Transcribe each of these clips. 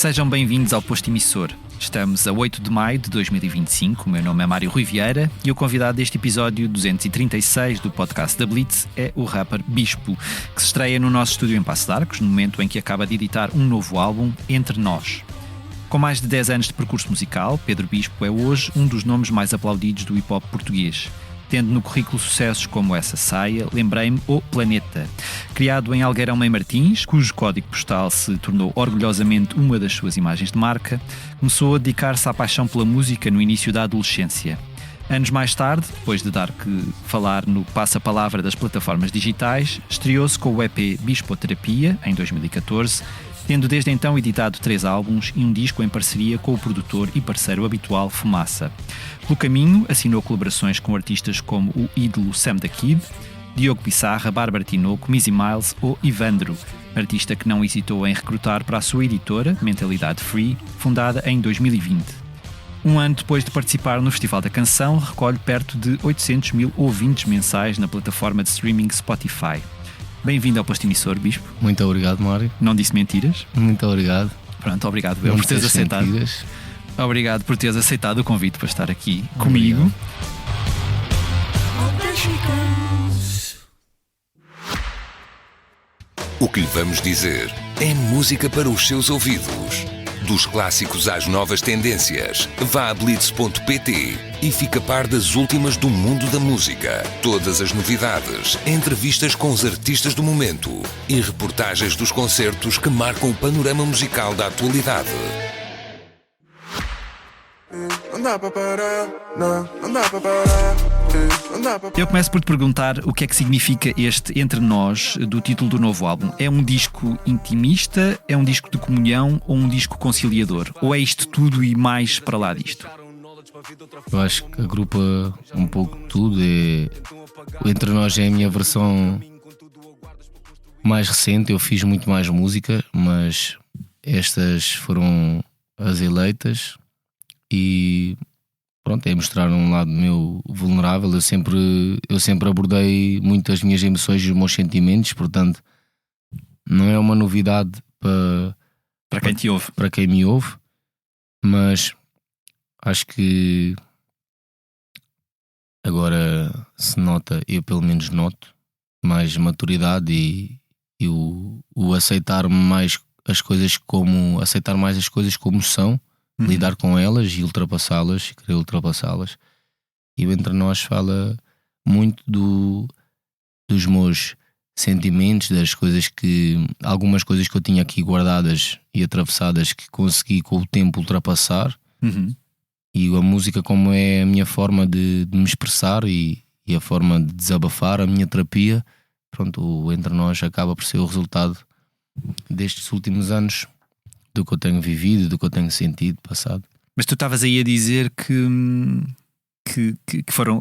Sejam bem-vindos ao Posto Emissor. Estamos a 8 de maio de 2025, o meu nome é Mário Rui Vieira e o convidado deste episódio 236 do podcast da Blitz é o rapper Bispo, que se estreia no nosso estúdio em Passo de Arcos, no momento em que acaba de editar um novo álbum, Entre Nós. Com mais de 10 anos de percurso musical, Pedro Bispo é hoje um dos nomes mais aplaudidos do hip-hop português. Tendo no currículo sucessos como Essa Saia, Lembrei-me ou Planeta. Criado em Algueirão Mãe Martins, cujo código postal se tornou orgulhosamente uma das suas imagens de marca, começou a dedicar-se à paixão pela música no início da adolescência. Anos mais tarde, depois de dar que falar no passa-palavra das plataformas digitais, estreou-se com o EP Bispoterapia, em 2014, tendo desde então editado 3 álbuns e um disco em parceria com o produtor e parceiro habitual Fumaça. Pelo caminho, assinou colaborações com artistas como o ídolo Sam da Kid, Diogo Pissarra, Bárbara Tinoco, Missy Miles ou Ivandro, artista que não hesitou em recrutar para a sua editora, Mentalidade Free, fundada em 2020. Um ano depois de participar no Festival da Canção, recolhe perto de 800 mil ouvintes mensais na plataforma de streaming Spotify. Bem-vindo ao Posto Emissor, Bispo. Muito obrigado, Mário. Não disse mentiras? Muito obrigado. Pronto, obrigado por teres aceitado. Mentiras. Obrigado por teres aceitado o convite para estar aqui comigo. O que lhe vamos dizer é música para os seus ouvidos. Dos clássicos às novas tendências, vá a blitz.pt e fica a par das últimas do mundo da música. Todas as novidades, entrevistas com os artistas do momento e reportagens dos concertos que marcam o panorama musical da atualidade. Não dá para parar, não dá para parar. Eu começo por te perguntar o que é que significa este Entre Nós do título do novo álbum. É um disco intimista, é um disco de comunhão ou um disco conciliador? Ou é isto tudo e mais para lá disto? Eu acho que agrupa um pouco tudo. O Entre Nós é a minha versão mais recente. Eu fiz muito mais música, mas estas foram as eleitas e pronto, é mostrar um lado meu vulnerável. Eu sempre abordei muito as minhas emoções e os meus sentimentos, portanto não é uma novidade para quem te ouve, para quem me ouve, mas acho que agora se nota, eu pelo menos noto mais maturidade e o aceitar mais as coisas como são. Lidar com elas e ultrapassá-las, querer ultrapassá-las. E o Entre Nós fala muito dos meus sentimentos, das coisas algumas coisas que eu tinha aqui guardadas e atravessadas que consegui com o tempo ultrapassar. E a música como é a minha forma de me expressar e a forma de desabafar, a minha terapia. Pronto, o Entre Nós acaba por ser o resultado destes últimos anos, do que eu tenho vivido, do que eu tenho sentido, passado. Mas tu estavas aí a dizer que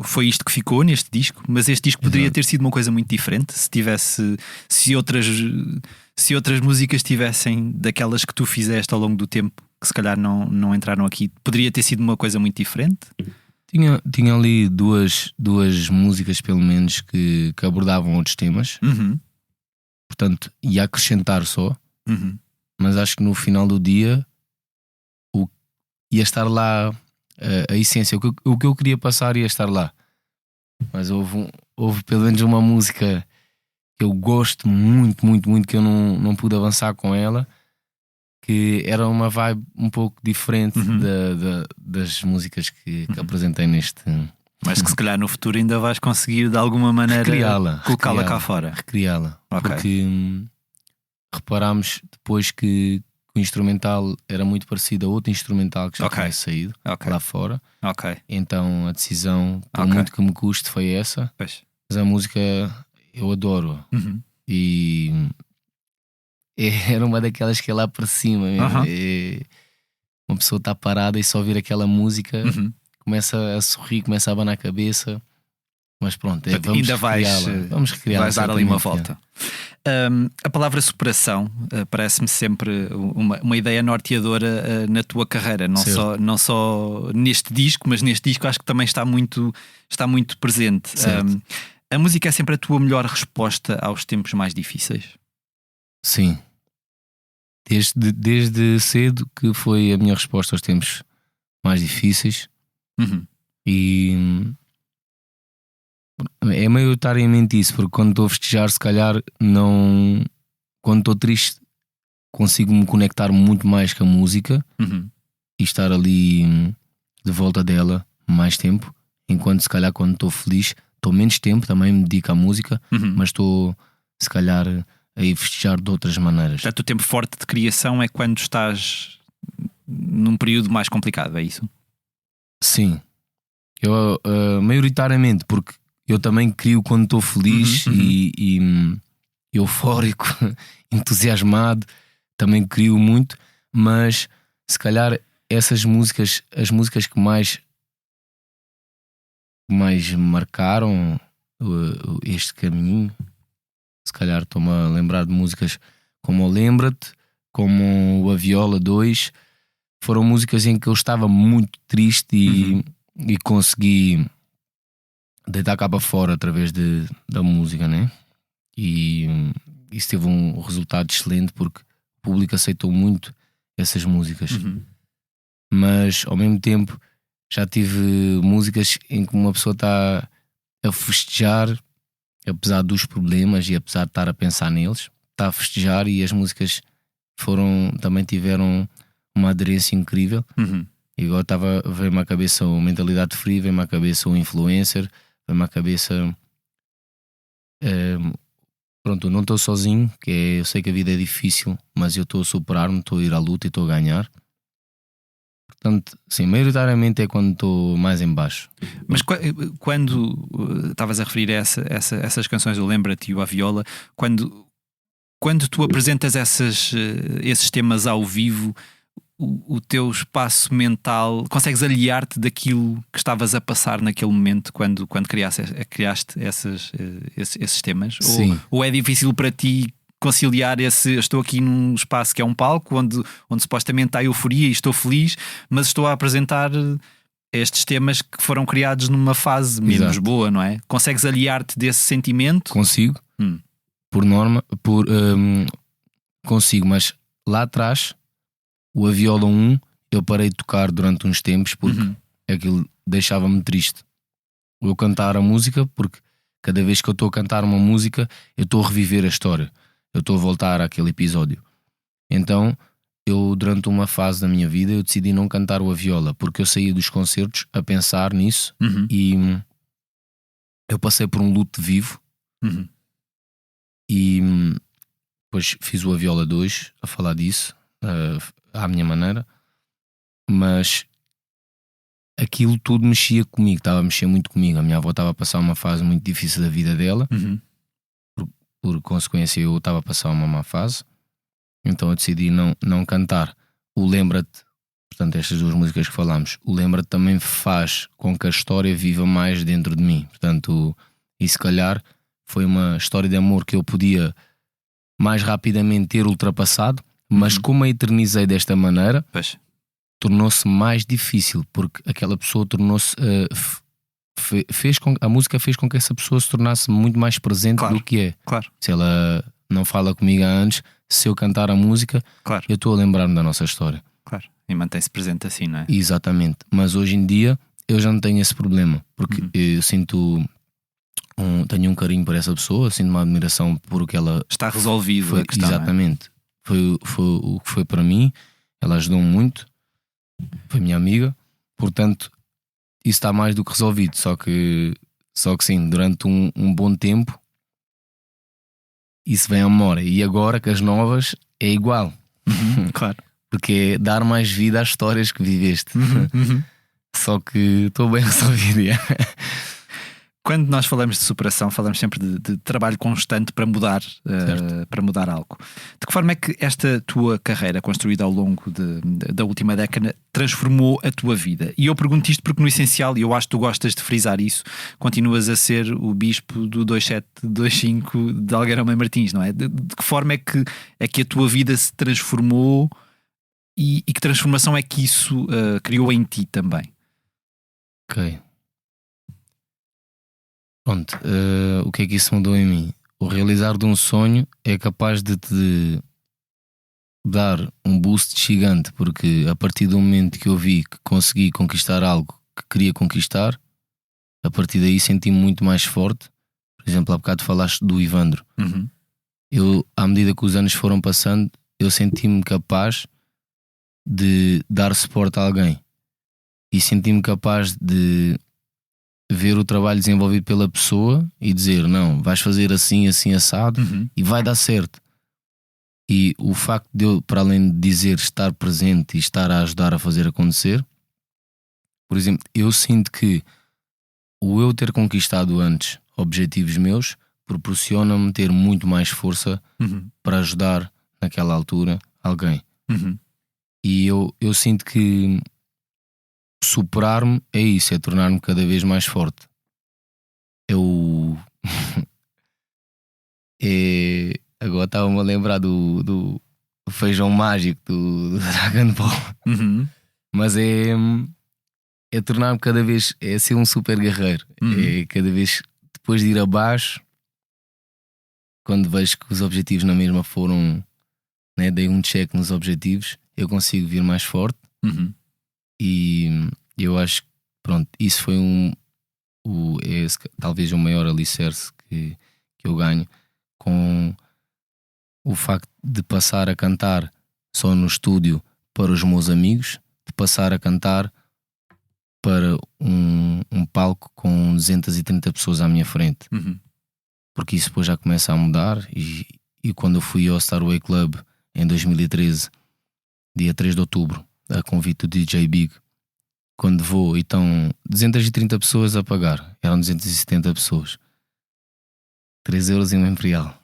foi isto que ficou neste disco, mas este disco poderia ter sido uma coisa muito diferente se outras músicas tivessem daquelas que tu fizeste ao longo do tempo, que se calhar não entraram aqui. Poderia ter sido uma coisa muito diferente? Tinha ali duas músicas pelo menos que abordavam outros temas. Portanto, ia acrescentar só. Mas acho que no final do dia ia estar lá a essência, o que eu queria passar ia estar lá. Mas houve pelo menos uma música que eu gosto muito, muito, muito, que eu não pude avançar com ela, que era uma vibe um pouco diferente das músicas que apresentei neste. Mas que se calhar no futuro ainda vais conseguir de alguma maneira colocá-la cá fora. Recriá-la. Okay. Porque reparámos depois que o instrumental era muito parecido a outro instrumental que já tinha saído lá fora. Então a decisão, por muito que me custe, foi essa. Pois. Mas a música eu adoro. E era uma daquelas que é lá para cima. Uma pessoa está parada e só ouvir aquela música, começa a sorrir, começa a abanar a cabeça. Mas pronto, vamos recriá-la. Vais dar ali uma volta. A palavra superação parece-me sempre uma ideia norteadora na tua carreira, não só neste disco, mas neste disco acho que também está muito presente. A música é sempre a tua melhor resposta aos tempos mais difíceis? Sim. Desde cedo que foi a minha resposta aos tempos mais difíceis. E é maioritariamente isso, porque quando estou a festejar, se calhar não. Quando estou triste, consigo me conectar muito mais com a música e estar ali de volta dela mais tempo. Enquanto se calhar quando estou feliz, estou menos tempo, também me dedico à música, mas estou se calhar a ir festejar de outras maneiras. Portanto, o tempo forte de criação é quando estás num período mais complicado, é isso? Sim, eu maioritariamente, porque eu também crio quando estou feliz e eufórico, entusiasmado, também crio muito, mas se calhar essas músicas, as músicas que mais marcaram este caminho, se calhar estou-me a lembrar de músicas como o Lembra-te, como o A Viola 2, foram músicas em que eu estava muito triste e consegui deitar cá para fora através da música, né? E isso teve um resultado excelente porque o público aceitou muito essas músicas. Mas ao mesmo tempo já tive músicas em que uma pessoa está a festejar, apesar dos problemas e apesar de estar a pensar neles, está a festejar, e as músicas também tiveram uma aderência incrível. E agora veio-me à cabeça o Mentalidade Free, veio-me à cabeça o Influencer, veio-me à cabeça pronto, eu não estou sozinho, eu sei que a vida é difícil, mas eu estou a superar-me, estou a ir à luta e estou a ganhar. Portanto, sim, maioritariamente é quando estou mais em baixo. Mas quando estavas a referir a essas canções, o Lembra-te e o A Viola, quando tu apresentas esses temas ao vivo, o teu espaço mental, consegues aliar-te daquilo que estavas a passar naquele momento quando criaste esses temas? Sim. Ou é difícil para ti conciliar estou aqui num espaço que é um palco onde supostamente há euforia e estou feliz, mas estou a apresentar estes temas que foram criados numa fase menos boa, não é? Consegues aliar-te desse sentimento? Consigo, por norma, consigo, mas lá atrás o A Viola 1 eu parei de tocar durante uns tempos porque aquilo deixava-me triste. Eu cantar a música, porque cada vez que eu estou a cantar uma música eu estou a reviver a história, eu estou a voltar àquele episódio. Então eu, durante uma fase da minha vida, eu decidi não cantar o A Viola, porque eu saí dos concertos a pensar nisso e eu passei por um luto vivo. E depois fiz o A Viola 2 a falar disso à minha maneira, mas aquilo tudo mexia comigo, estava a mexer muito comigo. A minha avó estava a passar uma fase muito difícil da vida dela, por consequência eu estava a passar uma má fase, então eu decidi não cantar o Lembra-te. Portanto, estas duas músicas que falámos, o Lembra-te também faz com que a história viva mais dentro de mim. Portanto, e se calhar foi uma história de amor que eu podia mais rapidamente ter ultrapassado, mas como a eternizei desta maneira, tornou-se mais difícil, porque aquela pessoa tornou-se a música fez com que essa pessoa se tornasse muito mais presente do que é. Se ela não fala comigo há anos, se eu cantar a música, eu estou a lembrar-me da nossa história. E mantém-se presente assim, não é? Exatamente. Mas hoje em dia eu já não tenho esse problema, porque eu sinto tenho um carinho por essa pessoa, sinto uma admiração por o que ela está resolvido. A questão, exatamente. Foi o que foi para mim. Ela ajudou-me muito, foi minha amiga, portanto isso está mais do que resolvido. Só que sim, durante um bom tempo isso vem à memória, e agora que as novas é igual. Porque é dar mais vida às histórias que viveste. Só que estou bem resolvido. Quando nós falamos de superação, falamos sempre de trabalho constante para mudar algo. De que forma é que esta tua carreira, construída ao longo da última década, transformou a tua vida? E eu pergunto isto porque, no essencial, e eu acho que tu gostas de frisar isso, continuas a ser o bispo do 2725 de Algueirão Martins, não é? De que forma é que a tua vida se transformou e que transformação é que isso criou em ti também? Ok. Pronto, o que é que isso mudou em mim? O realizar de um sonho é capaz de te dar um boost gigante, porque a partir do momento que eu vi que consegui conquistar algo que queria conquistar, a partir daí senti-me muito mais forte. Por exemplo, há bocado falaste do Ivandro. Eu, à medida que os anos foram passando, eu senti-me capaz de dar suporte a alguém e senti-me capaz de ver o trabalho desenvolvido pela pessoa e dizer: não, vais fazer assim, assim, assado, e vai dar certo. E o facto de eu, para além de dizer estar presente e estar a ajudar a fazer acontecer, por exemplo, eu sinto que o eu ter conquistado antes objetivos meus proporciona-me ter muito mais força para ajudar naquela altura alguém. E eu sinto que superar-me é isso, é tornar-me cada vez mais forte. Agora estava-me a lembrar do feijão mágico do Dragon Ball. Mas é tornar-me cada vez, é ser um super guerreiro. É cada vez, depois de ir abaixo, quando vejo que os objetivos na mesma foram, né, dei um check nos objetivos, eu consigo vir mais forte. E eu acho que, pronto, isso foi talvez o maior alicerce que eu ganho com o facto de passar a cantar só no estúdio para os meus amigos, de passar a cantar para um palco com 230 pessoas à minha frente. Porque isso depois já começa a mudar. E quando eu fui ao Starway Club em 2013, dia 3 de outubro, a convite do DJ Big, quando vou e estão 230 pessoas a pagar, eram 270 pessoas, 3 euros e uma Imperial.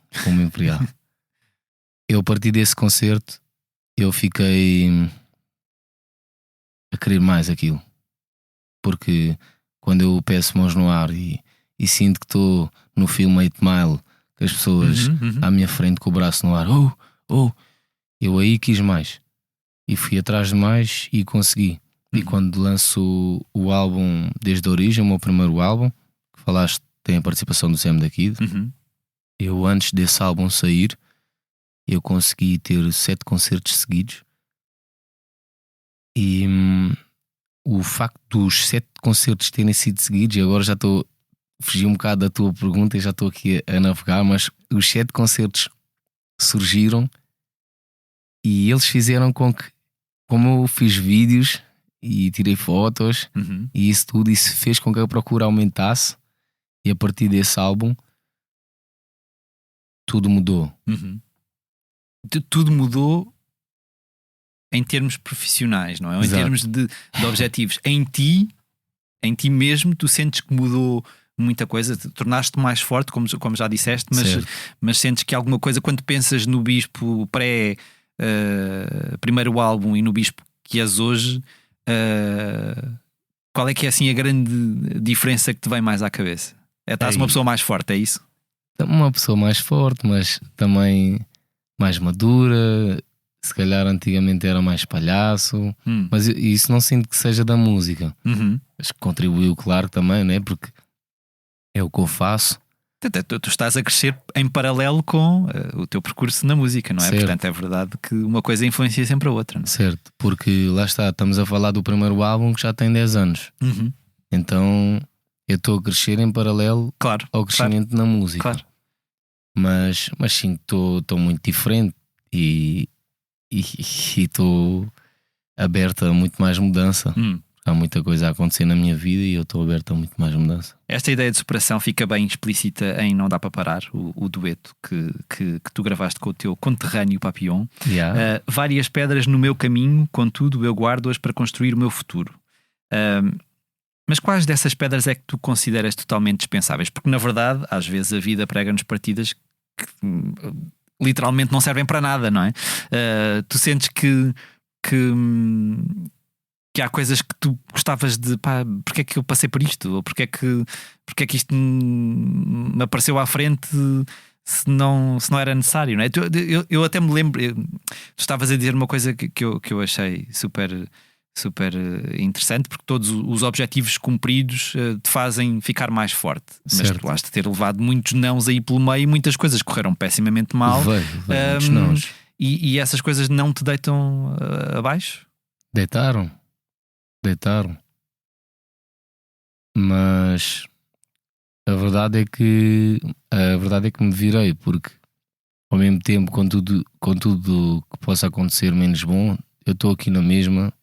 Eu, a partir desse concerto, eu fiquei a querer mais aquilo. Porque quando eu peço mãos no ar e sinto que estou no filme 8 Mile, que as pessoas à minha frente com o braço no ar, eu aí quis mais. E fui atrás de mais e consegui. E quando lanço o álbum Desde a Origem, o meu primeiro álbum, que falaste, tem a participação do Sam da Kid, eu antes desse álbum sair, eu consegui ter 7 concertos seguidos. E o facto dos 7 concertos terem sido seguidos, e agora já estou a fugir um bocado da tua pergunta e já estou aqui a navegar, mas os 7 concertos surgiram e eles fizeram com que, como eu fiz vídeos e tirei fotos e isso tudo, isso fez com que a procura aumentasse, e a partir desse álbum tudo mudou. Tudo mudou em termos profissionais, não é? Ou em termos de objetivos. Em ti mesmo, tu sentes que mudou muita coisa, tornaste-te mais forte, como já disseste, mas sentes que alguma coisa, quando pensas no Bispo pré primeiro álbum e no Bispo que és hoje, qual é que é assim a grande diferença que te vem mais à cabeça? Estás uma pessoa mais forte, é isso? Uma pessoa mais forte, mas também mais madura. Se calhar antigamente era mais palhaço, mas isso não sinto que seja da música. Acho que contribuiu, claro, também, né? Porque é o que eu faço. Tu estás a crescer em paralelo com o teu percurso na música, não é? Certo. Portanto, é verdade que uma coisa influencia sempre a outra, não é? Certo, porque lá está, estamos a falar do primeiro álbum que já tem 10 anos. Então eu estou a crescer em paralelo ao crescimento na música. Claro. Mas sim, estou muito diferente e estou aberto a muito mais mudança. Há muita coisa a acontecer na minha vida e eu estou aberto a muito mais mudança. Esta ideia de superação fica bem explícita em Não Dá Para Parar, o dueto que tu gravaste com o teu conterrâneo Papillon. Várias pedras no meu caminho, contudo eu guardo-as para construir o meu futuro. Mas quais dessas pedras é que tu consideras totalmente dispensáveis? Porque na verdade, às vezes a vida prega-nos partidas que literalmente não servem para nada, não é? Tu sentes que há coisas que tu gostavas de, porque é que eu passei por isto? Ou porque é que isto me apareceu à frente se não era necessário, não é? Eu até me lembro, tu estavas a dizer uma coisa que eu achei super interessante, porque todos os objetivos cumpridos te fazem ficar mais forte. Mas tu has de ter levado muitos nãos aí pelo meio e muitas coisas correram pessimamente mal. Muitos nãos. E essas coisas não te deitam abaixo? Deitaram. Mas a verdade é que me virei, porque ao mesmo tempo, com tudo que possa acontecer menos bom, eu estou aqui na mesma.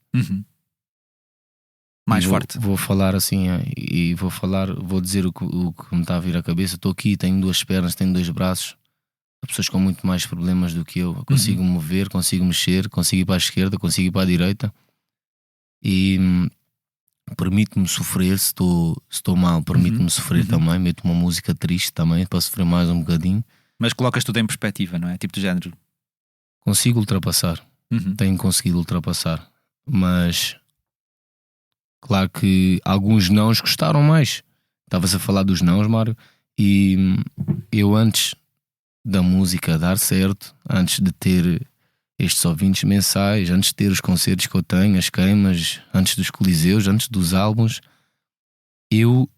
Mais forte. Vou falar assim e vou dizer o que me está a vir à cabeça. Estou aqui, tenho 2 pernas, tenho 2 braços. Há pessoas com muito mais problemas do que eu. Consigo me mover, consigo mexer, consigo ir para a esquerda, consigo ir para a direita. E permite-me sofrer. Se estou mal, permite-me sofrer também. Meto uma música triste também para sofrer mais um bocadinho. Mas colocas tudo em perspectiva, não é? Tipo do género. Consigo ultrapassar. Tenho conseguido ultrapassar. Mas claro que alguns nãos gostaram mais. Estavas a falar dos nãos, Mário. E eu, antes da música dar certo, antes de ter estes ouvintes mensais, antes de ter os concertos que eu tenho, as queimas, antes dos coliseus, antes dos álbuns, eu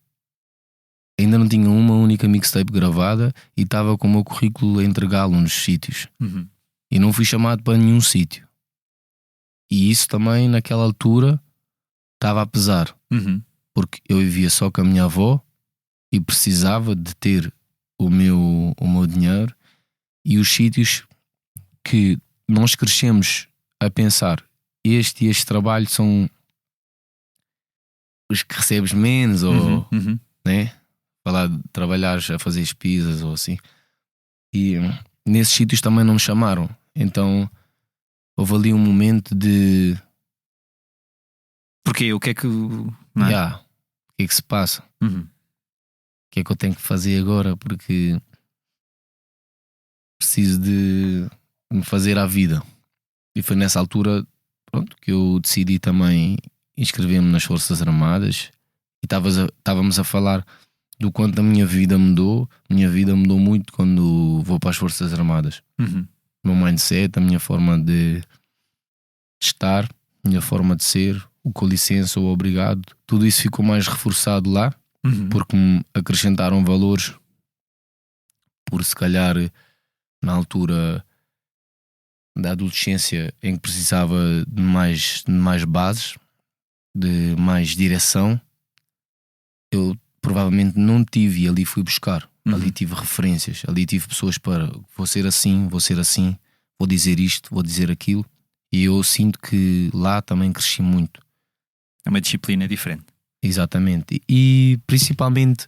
ainda não tinha uma única mixtape gravada e estava com o meu currículo a entregá-lo nos sítios. E não fui chamado para nenhum sítio. E isso também, naquela altura, estava a pesar. Porque eu vivia só com a minha avó e precisava de ter o meu dinheiro, e os sítios que nós crescemos a pensar, este trabalho são os que recebes menos, ou né? Falar de trabalhares a fazer pizzas ou assim. E nesses sítios também não me chamaram. Então houve ali um momento de Porquê? O que é que... o que é que se passa? O que é que eu tenho que fazer agora? Porque preciso de me fazer à vida. E foi nessa altura, pronto, que eu decidi também inscrever-me nas Forças Armadas. E estávamos a falar do quanto a minha vida mudou. Minha vida mudou muito quando vou para as Forças Armadas. O meu mindset, a minha forma de estar, a minha forma de ser, o com licença, o obrigado, tudo isso ficou mais reforçado lá, porque me acrescentaram valores, por se calhar na altura da adolescência em que precisava de mais bases, de mais direção. Eu provavelmente não tive, e ali fui buscar. Ali tive referências, ali tive pessoas para vou ser assim, vou dizer isto, vou dizer aquilo. E eu sinto que lá também cresci muito. É uma disciplina diferente. Exatamente. E principalmente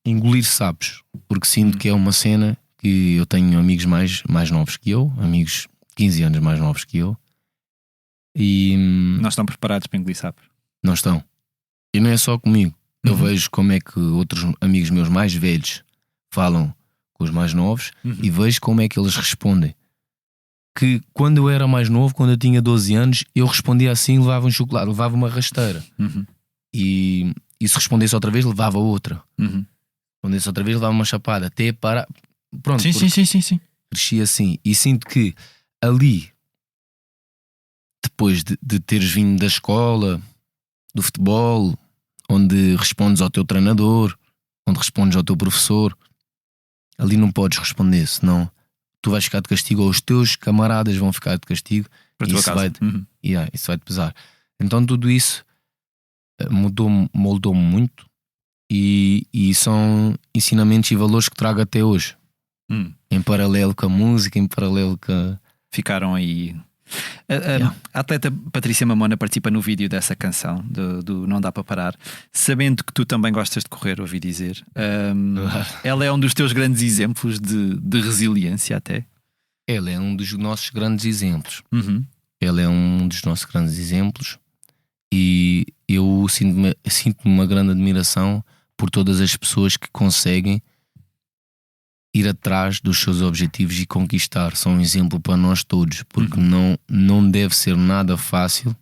engolir sapos, porque sinto que é uma cena que eu tenho amigos mais novos que eu, amigos 15 anos mais novos que eu, e não estão preparados para engolir sapos. Não estão. E não é só comigo. Eu vejo como é que outros amigos meus mais velhos falam com os mais novos, e vejo como é que eles respondem. Que quando eu era mais novo, quando eu tinha 12 anos, eu respondia assim, levava um chocolate, levava uma rasteira. E se respondesse outra vez, levava outra. Respondesse outra vez, levava uma chapada. Até para... Pronto, sim. Cresci assim. E sinto que ali, depois de teres vindo da escola, do futebol, onde respondes ao teu treinador, onde respondes ao teu professor, ali não podes responder, senão tu vais ficar de castigo, ou os teus camaradas vão ficar de castigo, e isso vai-te pesar. Então tudo isso moldou-me muito, e são ensinamentos e valores que trago até hoje, em paralelo com a música, em paralelo com... Ficaram aí. A atleta Patrícia Mamona participa no vídeo dessa canção do Não Dá Para Parar, sabendo que tu também gostas de correr, ouvi dizer. Ela é um dos teus grandes exemplos de resiliência até. Ela é um dos nossos grandes exemplos. Ela é um dos nossos grandes exemplos, e eu sinto uma grande admiração por todas as pessoas que conseguem ir atrás dos seus objetivos e conquistar. São um exemplo para nós todos, porque não deve ser nada fácil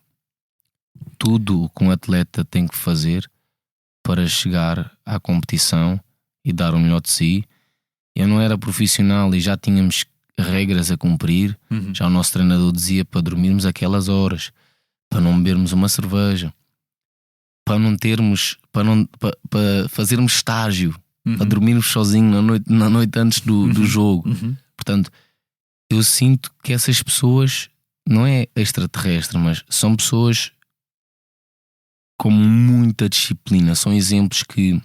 tudo o que um atleta tem que fazer para chegar à competição e dar o melhor de si. Eu não era profissional e já tínhamos regras a cumprir. Já o nosso treinador dizia para dormirmos aquelas horas, para não bebermos uma cerveja, para não termos, para fazermos estágio, para dormirmos sozinho na noite antes do jogo. Portanto, eu sinto que essas pessoas não é extraterrestre, mas são pessoas com muita disciplina. São exemplos que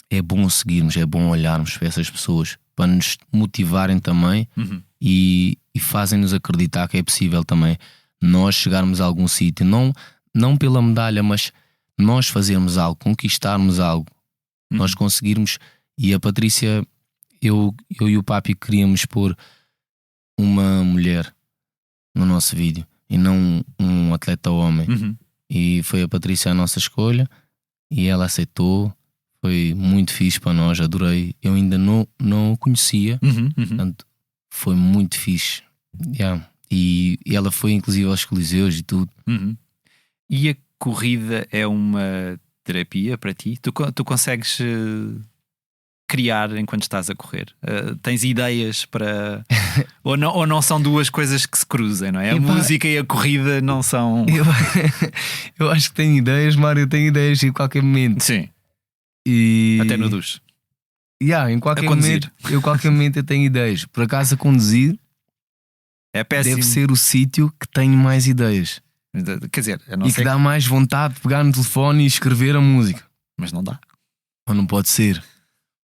é bom seguirmos, é bom olharmos para essas pessoas para nos motivarem também e fazem-nos acreditar que é possível também nós chegarmos a algum sítio, não pela medalha, mas nós fazermos algo, conquistarmos algo, nós conseguirmos. E a Patrícia, eu e o Papi queríamos pôr uma mulher no nosso vídeo e não um atleta homem. E foi a Patrícia a nossa escolha e ela aceitou. Foi muito fixe para nós, adorei. Eu ainda não a conhecia, portanto foi muito fixe. E ela foi inclusive aos Coliseus e tudo. E a corrida é uma terapia para ti? Tu consegues criar enquanto estás a correr? Tens ideias para... ou não são duas coisas que se cruzem, não é? A música e a corrida não são... Eu acho que tenho ideias, Mário. Eu tenho ideias em qualquer momento. Sim. E... até no duche. Em qualquer momento eu tenho ideias. Por acaso a conduzir é péssimo. Deve ser o sítio que tenho mais ideias. Quer dizer, eu não e sei que dá mais vontade de pegar no telefone e escrever a música. Mas não dá. Ou não pode ser.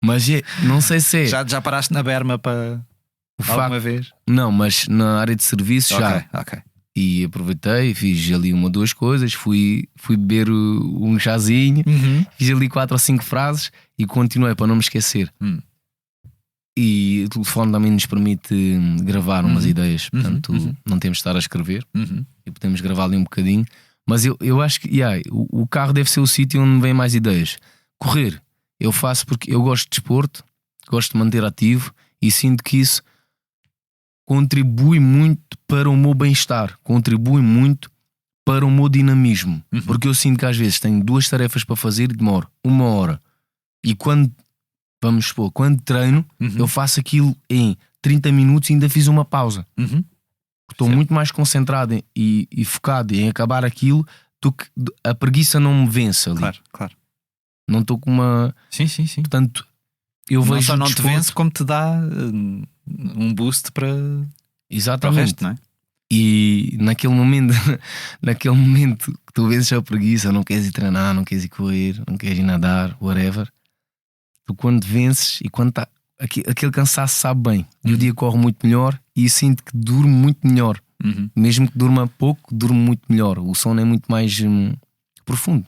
Mas não sei se é. Já paraste na berma para alguma vez? Não, mas na área de serviço já. Ok. E aproveitei, fiz ali uma ou duas coisas, fui beber um chazinho, fiz ali 4 ou 5 frases e continuei para não me esquecer. E o telefone também nos permite gravar umas ideias, portanto não temos de estar a escrever e podemos gravar ali um bocadinho. Mas eu acho que o carro deve ser o sítio onde me vem mais ideias. Correr, eu faço porque eu gosto de desporto, gosto de manter ativo e sinto que isso contribui muito para o meu bem-estar, contribui muito para o meu dinamismo, porque eu sinto que às vezes tenho 2 tarefas para fazer e demoro 1 hora. E quando treino, eu faço aquilo em 30 minutos e ainda fiz uma pausa. Estou muito mais concentrado e focado em acabar aquilo do que a preguiça não me vence ali. Claro. Não estou com uma... Sim. Portanto, eu não vejo só não desporto... te vence, como te dá um boost para o resto, não é? E naquele momento que tu vences a preguiça, não queres ir treinar, não queres ir correr, não queres ir nadar, whatever, tu quando vences e quando está aquele cansaço sabe bem, e o dia corre muito melhor e sinto que durmo muito melhor. Mesmo que durma pouco, durmo muito melhor. O sono é muito mais profundo.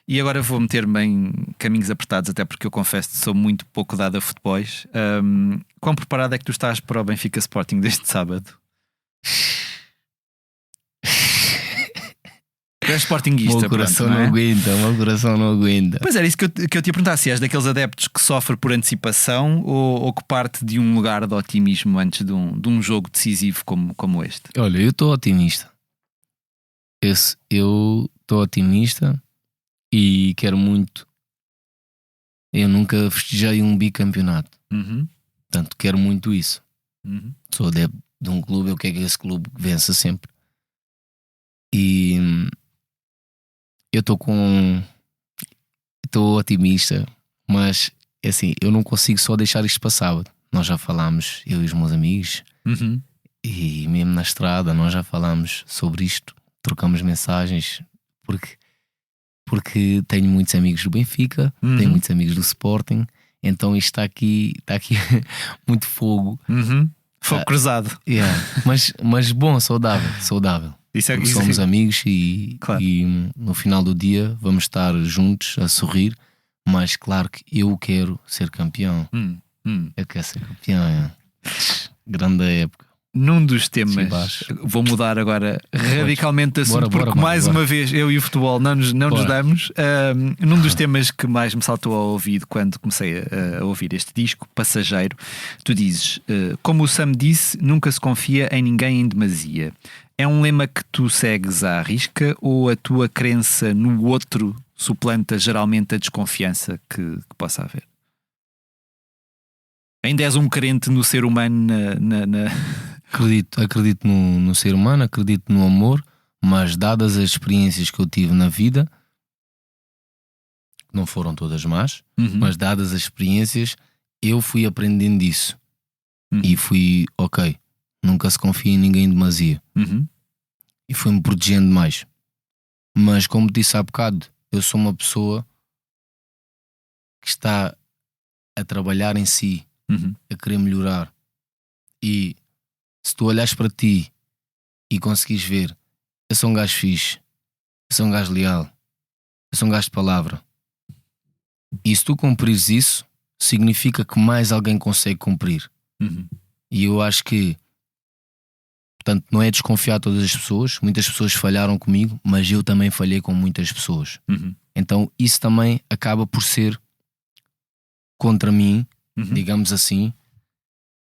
E agora vou meter-me em caminhos apertados, até porque eu confesso que sou muito pouco dado a futebols. Quão preparado é que tu estás para o Benfica Sporting deste sábado? Tu és sportinguista, o meu coração pronto, não aguenta, o meu coração não aguenta. Pois era isso que eu te ia perguntar, se és daqueles adeptos que sofre por antecipação ou que parte de um lugar de otimismo antes de um jogo decisivo como este. Olha, eu estou otimista. Eu estou otimista e quero muito. Eu nunca festejei um bicampeonato, portanto quero muito isso. Sou adepto de um clube, eu quero que esse clube vença sempre. E eu estou otimista, mas é assim, eu não consigo só deixar isto para sábado. Nós já falámos, eu e os meus amigos, e mesmo na estrada nós já falámos sobre isto, trocamos mensagens, porque tenho muitos amigos do Benfica, tenho muitos amigos do Sporting, então isto está aqui muito fogo. Fogo cruzado. Mas bom, saudável. Somos amigos e no final do dia vamos estar juntos a sorrir, mas claro que eu quero ser campeão. Eu quero ser campeão. Grande época. Num dos temas, vou mudar agora radicalmente de assunto, porque mais uma vez eu e o futebol não nos damos. Num dos temas que mais me saltou ao ouvido quando comecei a ouvir este disco, Passageiro, tu dizes: como o Sam disse, nunca se confia em ninguém em demasia. É um lema que tu segues à risca ou a tua crença no outro suplanta geralmente a desconfiança que possa haver? Ainda és um crente no ser humano Acredito no ser humano, acredito no amor, mas dadas as experiências que eu tive na vida, não foram todas más, mas dadas as experiências, eu fui aprendendo disso. E fui, ok, nunca se confia em ninguém em demasia. E fui-me protegendo mais. Mas como disse há bocado, eu sou uma pessoa que está a trabalhar em si, a querer melhorar. E se tu olhares para ti e conseguires ver, eu sou um gajo fixe, eu sou um gajo leal, eu sou um gajo de palavra. E se tu cumprires isso, significa que mais alguém consegue cumprir. E eu acho que, portanto, não é desconfiar de todas as pessoas. Muitas pessoas falharam comigo, mas eu também falhei com muitas pessoas. Então isso também acaba por ser contra mim, digamos assim,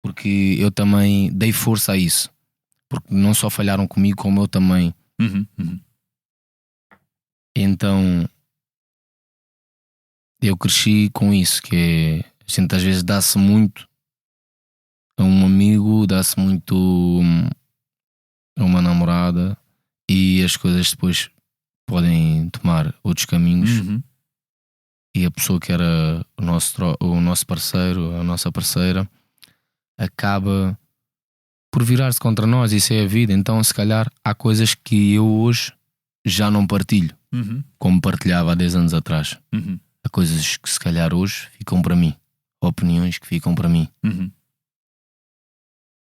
porque eu também dei força a isso. Porque não só falharam comigo, como eu também. Então eu cresci com isso, que é, a gente às vezes dá-se muito a um amigo, dá-se muito a uma namorada, e as coisas depois podem tomar outros caminhos. E a pessoa que era o nosso parceiro, a nossa parceira, acaba por virar-se contra nós. Isso é a vida. Então se calhar há coisas que eu hoje já não partilho, como partilhava há 10 anos atrás. Há coisas que se calhar hoje ficam para mim, opiniões que ficam para mim,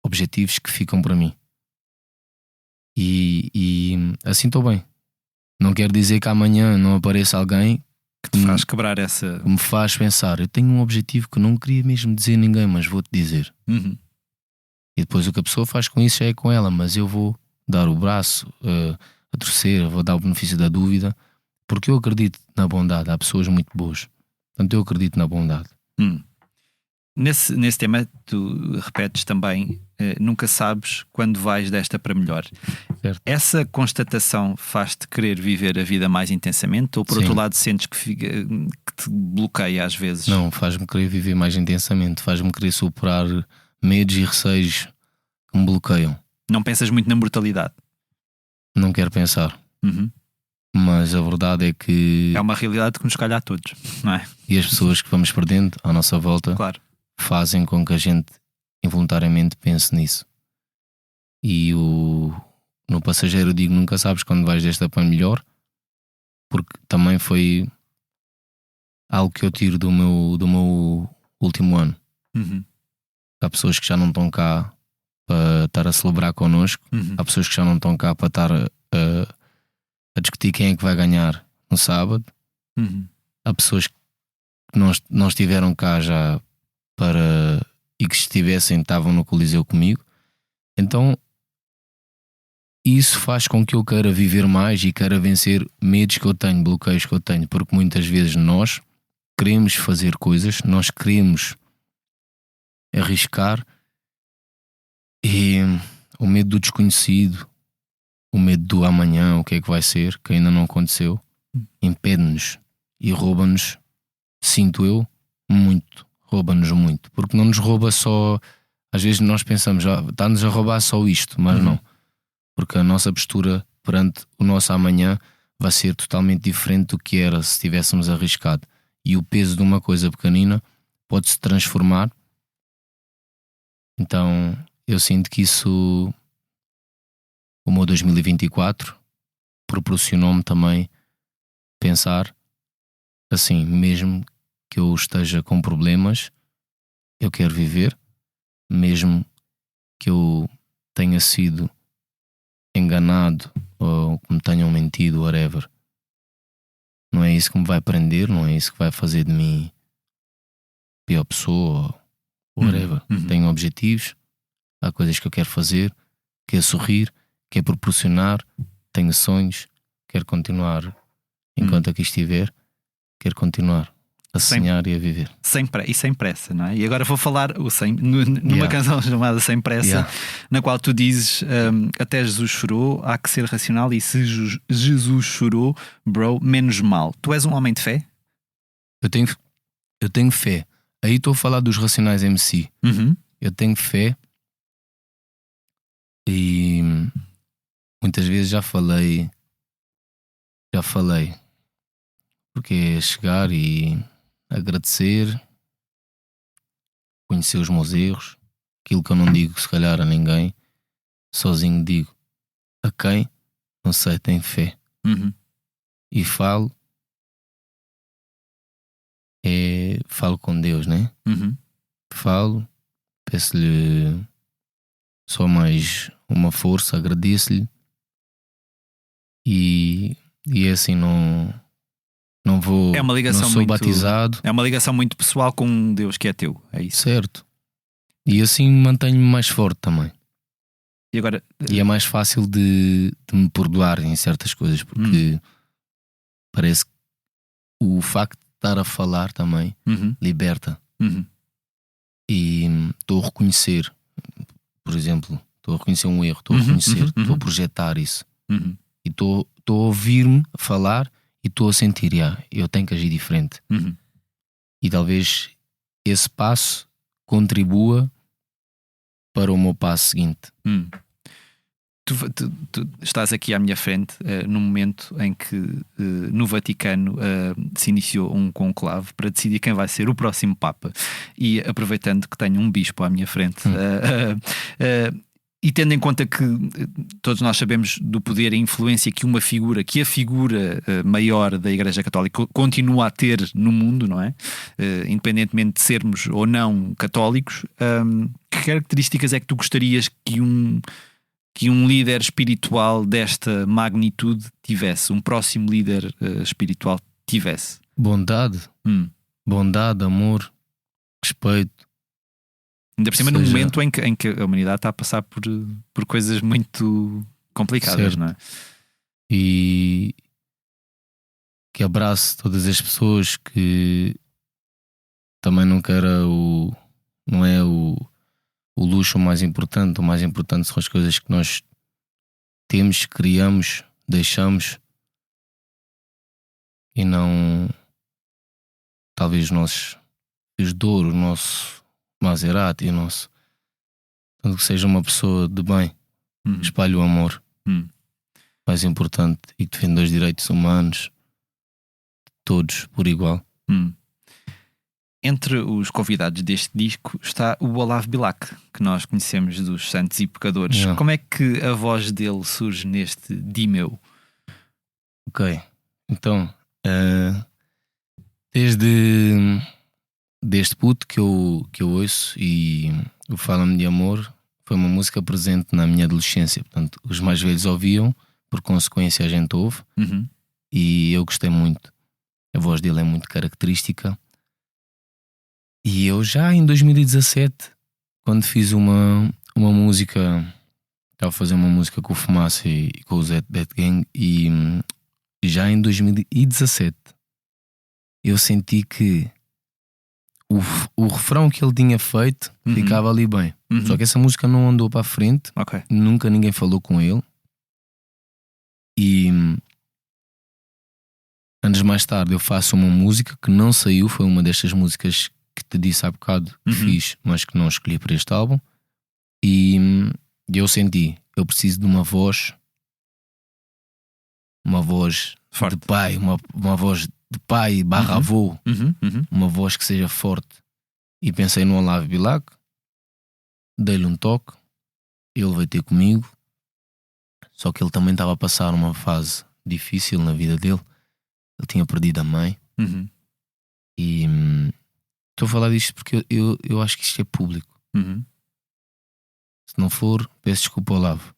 objetivos que ficam para mim. E assim estou bem. Não quer dizer que amanhã não apareça alguém que te faz quebrar essa... que me faz pensar, eu tenho um objetivo que não queria mesmo dizer a ninguém, mas vou-te dizer. E depois o que a pessoa faz com isso já é com ela, mas eu vou dar o braço a torcer, vou dar o benefício da dúvida, porque eu acredito na bondade. Há pessoas muito boas, portanto eu acredito na bondade. Nesse tema tu repetes também, nunca sabes quando vais desta para melhor. Certo. Essa constatação faz-te querer viver a vida mais intensamente, ou por outro lado sentes que te bloqueia às vezes? Não, faz-me querer viver mais intensamente, faz-me querer superar medos e receios que me bloqueiam. Não pensas muito na mortalidade? Não quero pensar. Mas a verdade é que é uma realidade que nos calha a todos, não é? E as pessoas que vamos perdendo à nossa volta, claro, fazem com que a gente involuntariamente pense nisso. E no passageiro eu digo, nunca sabes quando vais desta para melhor, porque também foi algo que eu tiro do meu último ano. Há pessoas que já não estão cá para estar a celebrar connosco. Há pessoas que já não estão cá para estar a discutir quem é que vai ganhar no sábado. Há pessoas que não estiveram cá já e que estavam no Coliseu comigo. Então isso faz com que eu queira viver mais e queira vencer medos que eu tenho, bloqueios que eu tenho, porque muitas vezes nós queremos fazer coisas, nós queremos arriscar, e o medo do desconhecido, o medo do amanhã, o que é que vai ser, que ainda não aconteceu, impede-nos e rouba-nos, sinto eu, muito. Rouba-nos muito, porque não nos rouba só. Às vezes nós pensamos, está-nos a roubar só isto, mas não, porque a nossa postura perante o nosso amanhã vai ser totalmente diferente do que era se tivéssemos arriscado. E o peso de uma coisa pequenina pode-se transformar. Então eu sinto que isso, o meu 2024 proporcionou-me também pensar assim, mesmo que eu esteja com problemas, eu quero viver, mesmo que eu tenha sido enganado ou que me tenham mentido, whatever. Não é isso que me vai prender, não é isso que vai fazer de mim pior pessoa ou whatever. Tenho objetivos, há coisas que eu quero fazer, quero sorrir, quero proporcionar, tenho sonhos, quero continuar enquanto aqui estiver, quero continuar a sonhar e a viver. Sem pressa, não é? E agora vou falar numa canção chamada Sem Pressa, na qual tu dizes, até Jesus chorou, há que ser racional, e se Jesus chorou, bro, menos mal. Tu és um homem de fé? Eu tenho fé. Aí estou a falar dos Racionais MC. Eu tenho fé e muitas vezes já falei, porque é chegar e agradecer, conhecer os meus erros, aquilo que eu não digo, se calhar, a ninguém, sozinho digo. A quem? Não sei, tenho fé. Uhum. E falo com Deus, né? Uhum. Falo, peço-lhe só mais uma força, agradeço-lhe e assim não vou, É uma ligação não sou muito batizado, É uma ligação muito pessoal com um Deus que é teu. É isso. certo? E assim mantenho-me mais forte também. E agora, E é mais fácil de me perdoar em certas coisas, porque parece que o facto de estar a falar também Uhum. liberta. Uhum. E estou a reconhecer, por exemplo, estou a reconhecer um erro, estou a Uhum, reconhecer, uhum, estou a uhum. projetar isso. Uhum. E estou a ouvir-me falar e estou a sentir, eu tenho que agir diferente. Uhum. E talvez esse passo contribua para o meu passo seguinte. Tu estás aqui à minha frente no momento em que no Vaticano se iniciou um conclave para decidir quem vai ser o próximo Papa, e aproveitando que tenho um bispo à minha frente e tendo em conta que todos nós sabemos do poder e influência que a figura maior da Igreja Católica continua a ter no mundo, não é? Independentemente de sermos ou não católicos, que características é que tu gostarias que um líder espiritual desta magnitude tivesse, um próximo líder espiritual tivesse? Bondade, bondade, amor, respeito. Ainda por cima num momento em que a humanidade está a passar por coisas muito complicadas, certo. não é? E que abrace todas as pessoas que também não é o luxo mais importante. O mais importante são as coisas que nós temos, criamos, deixamos, e não talvez os nossos fios de ouro, o nosso Maserati, o nosso, tanto que seja uma pessoa de bem, espalhe o amor, mais importante, e que defenda os direitos humanos, todos por igual. Entre os convidados deste disco está o Olavo Bilac, que nós conhecemos dos Santos e Pecadores. Yeah. Como é que a voz dele surge neste Dimeu? Ok, então desde puto que eu ouço, e o Fala-me de Amor foi uma música presente na minha adolescência. Portanto, os mais velhos ouviam, por consequência a gente ouve, e eu gostei muito. A voz dele é muito característica. E eu já em 2017, quando fiz uma música, estava a fazer uma música com o Fumaça e com o Zé Bad Gang, e já em 2017 eu senti que o refrão que ele tinha feito ficava ali bem. Só que essa música não andou para a frente, nunca ninguém falou com ele. E anos mais tarde eu faço uma música que não saiu, foi uma destas músicas que te disse há bocado que fiz, mas que não escolhi para este álbum. E eu senti, eu preciso de uma voz forte, de pai, uma voz de pai barra avô, uma voz que seja forte. E pensei no Olavo Bilac, dei-lhe um toque, ele veio ter comigo, só que ele também estava a passar uma fase difícil na vida dele. Ele tinha perdido a mãe. E estou a falar disto porque eu acho que isto é público. Se não for, peço desculpa ao Olavo.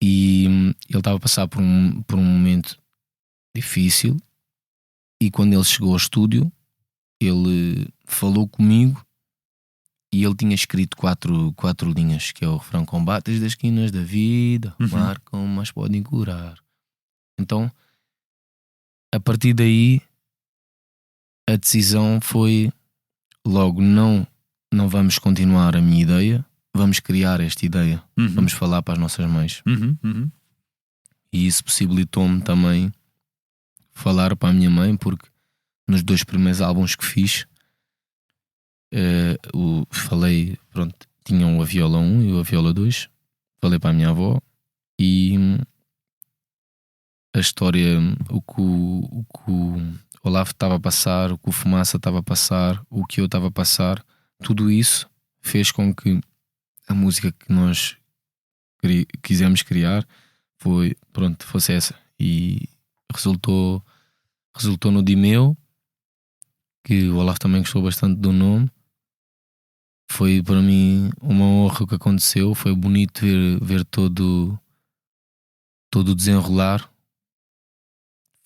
E ele estava a passar por um momento difícil, e quando ele chegou ao estúdio, ele falou comigo, e ele tinha escrito quatro linhas, que é o refrão: combates das esquinas da vida, marcam, mas podem curar. Então, a partir daí, a decisão foi logo: não vamos continuar a minha ideia, vamos criar esta ideia, vamos falar para as nossas mães. E isso possibilitou-me também falar para a minha mãe, porque nos 2 primeiros álbuns que fiz, falei, pronto, tinham a viola 1 e a viola 2, falei para a minha avó, e a história, o que o Olavo estava a passar, o que o Fumaça estava a passar, o que eu estava a passar, tudo isso fez com que a música que nós quisemos criar fosse essa. E resultou no Dimeu, que o Olaf também gostou bastante do nome. Foi para mim uma honra o que aconteceu. Foi bonito ver todo o desenrolar.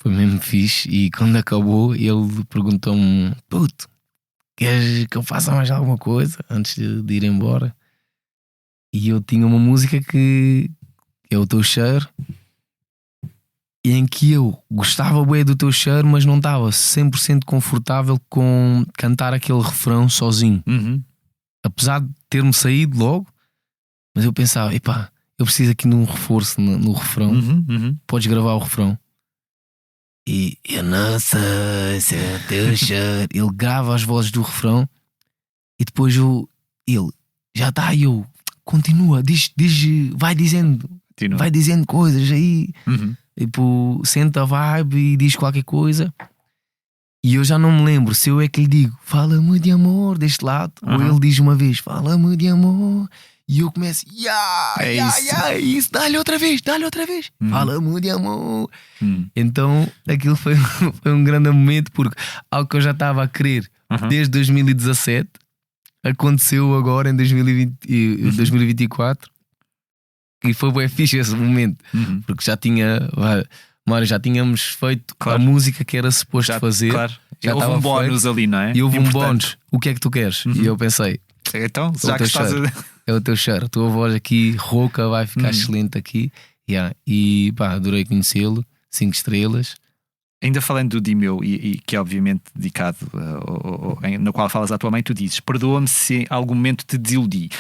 Foi mesmo fixe. E quando acabou, ele perguntou-me: puto, queres que eu faça mais alguma coisa antes de ir embora? E eu tinha uma música que é O Teu Cheiro, em que eu gostava bem do Teu Cheiro, mas não estava 100% confortável com cantar aquele refrão sozinho. Apesar de ter-me saído logo, mas eu pensava: epá, eu preciso aqui de um reforço no refrão. Podes gravar o refrão. E eu não sei se é teu cheiro. Ele grava as vozes do refrão e depois ele já está, e eu continua, vai dizendo coisas aí, tipo, senta a vibe e diz qualquer coisa. E eu já não me lembro se eu é que lhe digo: fala-me de amor deste lado, ou ele diz uma vez: fala-me de amor. E eu começo: isso, dá-lhe outra vez, fala-me de amor. Então aquilo foi um grande momento, porque algo que eu já estava a querer desde 2017 aconteceu agora em 2024. E foi bem fixe esse momento, porque já tínhamos feito a música que era suposto fazer. Claro. Já houve um bónus ali, não é? E houve um bónus: o que é que tu queres? E eu pensei: então, já que estás é o teu cheiro, a tua voz aqui rouca vai ficar excelente aqui. E pá, adorei conhecê-lo. 5 estrelas. Ainda falando do Dimeu, e que é obviamente dedicado no qual falas à tua mãe, tu dizes: perdoa-me se em algum momento te desiludi.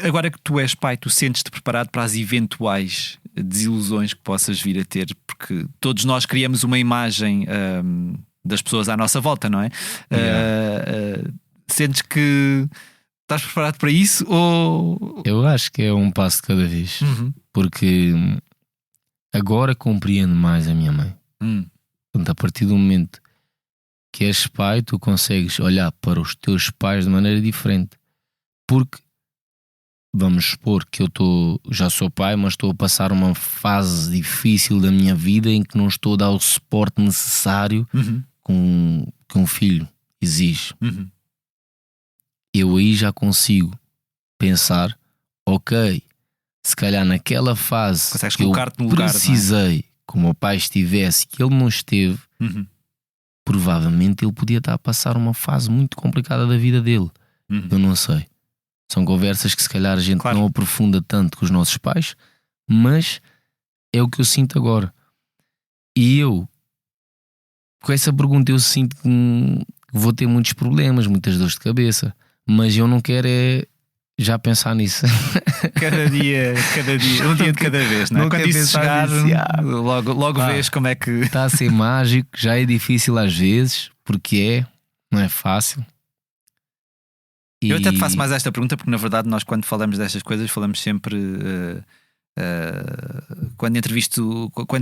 Agora que tu és pai, tu sentes-te preparado para as eventuais desilusões que possas vir a ter? Porque todos nós criamos uma imagem das pessoas à nossa volta, não é? Sentes que estás preparado para isso? Ou... Eu acho que é um passo de cada vez, porque agora compreendo mais a minha mãe. Portanto, a partir do momento que és pai, tu consegues olhar para os teus pais de maneira diferente. Porque vamos supor que já sou pai, mas estou a passar uma fase difícil da minha vida em que não estou a dar o suporte necessário que um filho exige. Eu aí já consigo pensar: ok, se calhar naquela fase consegues que eu colocar-te no lugar, precisei que o meu pai estivesse, que ele não esteve, provavelmente ele podia estar a passar uma fase muito complicada da vida dele. Eu não sei. São conversas que se calhar a gente não aprofunda tanto com os nossos pais, mas é o que eu sinto agora. E eu, com essa pergunta, eu sinto que vou ter muitos problemas, muitas dores de cabeça, mas eu não quero já pensar nisso. Cada dia, um dia de cada vez, não é? Quando isso chegar, logo vês como é que... Está a ser mágico, já é difícil às vezes, porque não é fácil. Eu até te faço mais esta pergunta, porque na verdade nós, quando falamos destas coisas, falamos sempre quando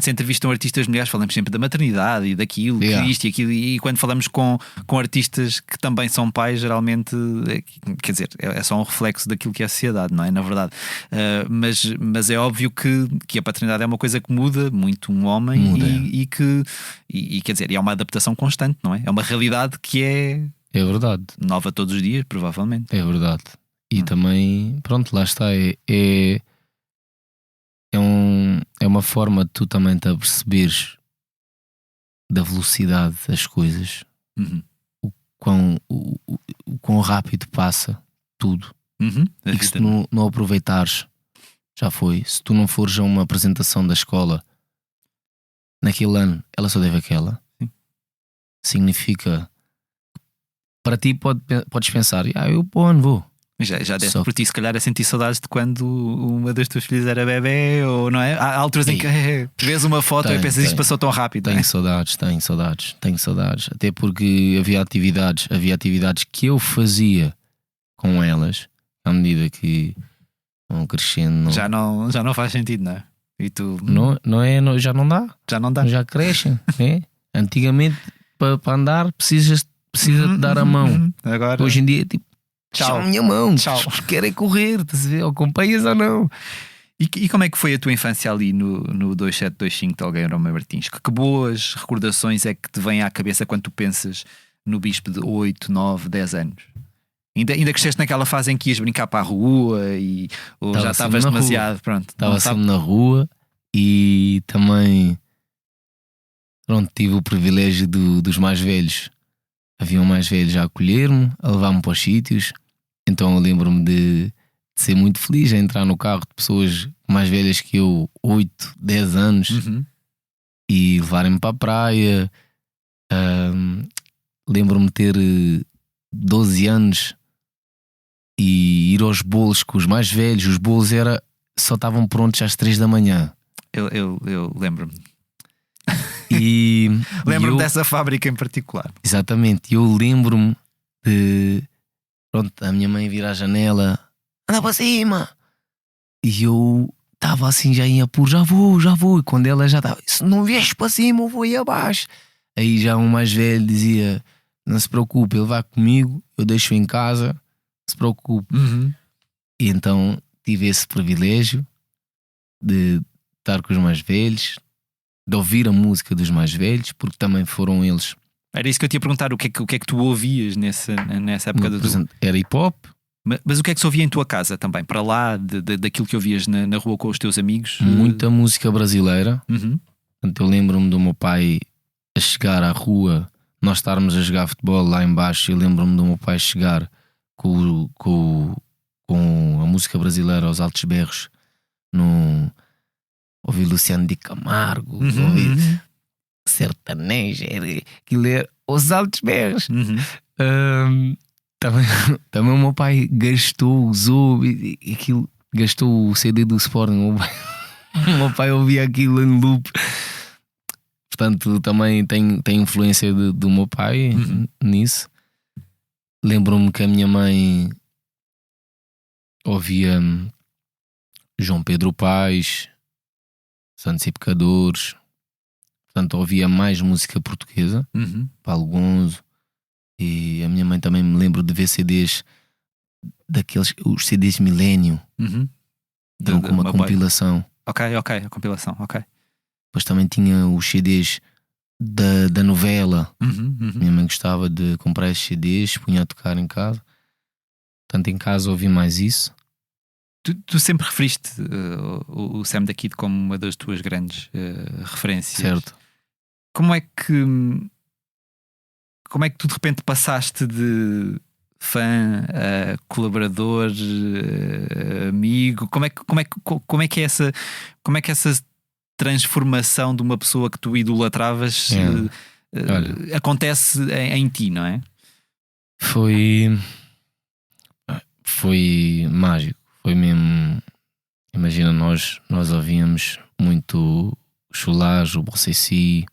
se entrevistam artistas mulheres, falamos sempre da maternidade e daquilo, que isto e aquilo, e quando falamos com artistas que também são pais, geralmente, quer dizer, é só um reflexo daquilo que é a sociedade, não é? Na verdade, mas é óbvio que a paternidade é uma coisa que muda muito um homem e quer dizer, é uma adaptação constante, não é? É uma realidade que é verdade, nova todos os dias, provavelmente. É verdade. E também, pronto, lá está, é uma forma de tu também te aperceberes da velocidade das coisas, o quão rápido passa tudo, e que se tu não aproveitares, já foi. Se tu não fores a uma apresentação da escola naquele ano, ela só deve aquela. Significa, para ti podes pensar: eu para o ano vou. Já deste por ti, se calhar, a sentir saudades de quando uma das tuas filhas era bebê, ou não é? Há alturas em que vês uma foto e pensas: isto passou tão rápido. Tenho saudades. Até porque havia atividades que eu fazia com elas, à medida que vão crescendo. Já não faz sentido, não é? E tu... já não dá. Já crescem, né? Antigamente, para andar, precisa de dar a mão. Agora... Hoje em dia, tipo, Tchau. a minha mão, Tchau. querem correr, estás a ver? Acompanhas ou não? E como é que foi a tua infância ali no 2725 de Algueirão Martins? Que boas recordações é que te vêm à cabeça quando tu pensas no Bispo de 8, 9, 10 anos? Ainda cresceste naquela fase em que ias brincar para a rua ou Tava já sempre estavas na demasiado, pronto. Estava não sabe- sempre na rua e também pronto, tive o privilégio dos mais velhos. Haviam mais velhos a acolher-me, a levar-me para os sítios. Então eu lembro-me de ser muito feliz a entrar no carro de pessoas mais velhas que eu, 8, 10 anos, Uhum. e levarem-me para a praia. Lembro-me de ter 12 anos e ir aos bolos com os mais velhos. Os bolos só estavam prontos às 3 da manhã. Eu lembro-me. E Lembro-me eu- dessa fábrica em particular. Exatamente, eu lembro-me de pronto, a minha mãe vir à janela, anda para cima, e eu estava assim, já ia por já vou, e quando ela já estava, se não vies para cima, eu vou aí abaixo. Aí já um mais velho dizia: não se preocupe, ele vai comigo, eu deixo em casa, não se preocupe. Uhum. E então tive esse privilégio de estar com os mais velhos, de ouvir a música dos mais velhos, porque também foram eles. Era isso que eu te ia perguntar, o que é que tu ouvias nessa época Por exemplo, era hip hop. Mas o que é que se ouvia em tua casa também? Para lá daquilo que ouvias na rua com os teus amigos? Muita música brasileira. Uhum. Portanto, eu lembro-me do meu pai a chegar à rua, nós estarmos a jogar futebol lá embaixo. Eu lembro-me do meu pai chegar com a música brasileira aos altos berros, ouvi Luciano de Camargo, ouvi Uhum. sertanejo, aquilo era os altos berros. Uhum. Também o meu pai usou aquilo, gastou o CD do Sporting. O meu pai ouvia aquilo em loop. Portanto, também tem influência do meu pai nisso. Lembro-me que a minha mãe ouvia João Pedro Paes, Santos e Pecadores. Portanto, ouvia mais música portuguesa, Uhum. Paulo Gonzo. E a minha mãe também me lembro de ver CDs os CDs Millennium, Uhum. então com uma Meu pai. compilação. Ok, a compilação, ok. Depois também tinha os CDs da novela. Uhum. Uhum. Minha mãe gostava de comprar esses CDs, punha a tocar em casa. Portanto, em casa ouvi mais isso. Tu sempre referiste o Sam da Kid como uma das tuas grandes referências. Certo. Como é que tu de repente passaste de fã a colaborador, amigo? Como é que é essa transformação de uma pessoa que tu idolatravas acontece em ti, não é? Foi mágico. Foi mesmo. Imagina, nós ouvíamos muito o Chulage, o Bossessi,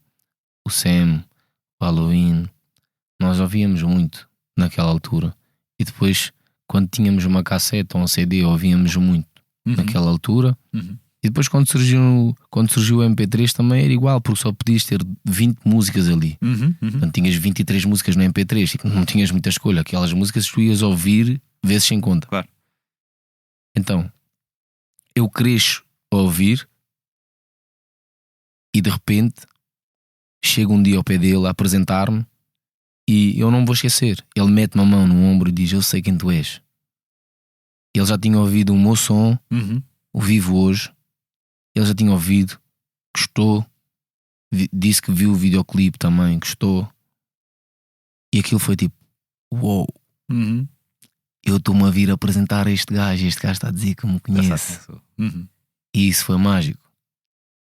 o Sam, o Halloween. Nós ouvíamos muito naquela altura. E depois, quando tínhamos uma cassete ou um CD, ouvíamos muito naquela altura. Uhum. E depois, quando surgiu o MP3, também era igual, porque só podias ter 20 músicas ali. Uhum. Uhum. Portanto, tinhas 23 músicas no MP3 e não tinhas muita escolha. Aquelas músicas tu ias ouvir vezes sem conta. Claro. Então, eu cresço a ouvir e de repente chego um dia ao pé dele a apresentar-me e eu não vou esquecer. Ele mete-me a mão no ombro e diz: eu sei quem tu és. Ele já tinha ouvido o meu som, Uhum. o Vivo Hoje. Ele já tinha ouvido, gostou, disse que viu o videoclipe também, gostou. E aquilo foi tipo: uou, Uhum. eu estou-me a vir apresentar a este gajo está a dizer que me conhece. Uhum. E isso foi mágico.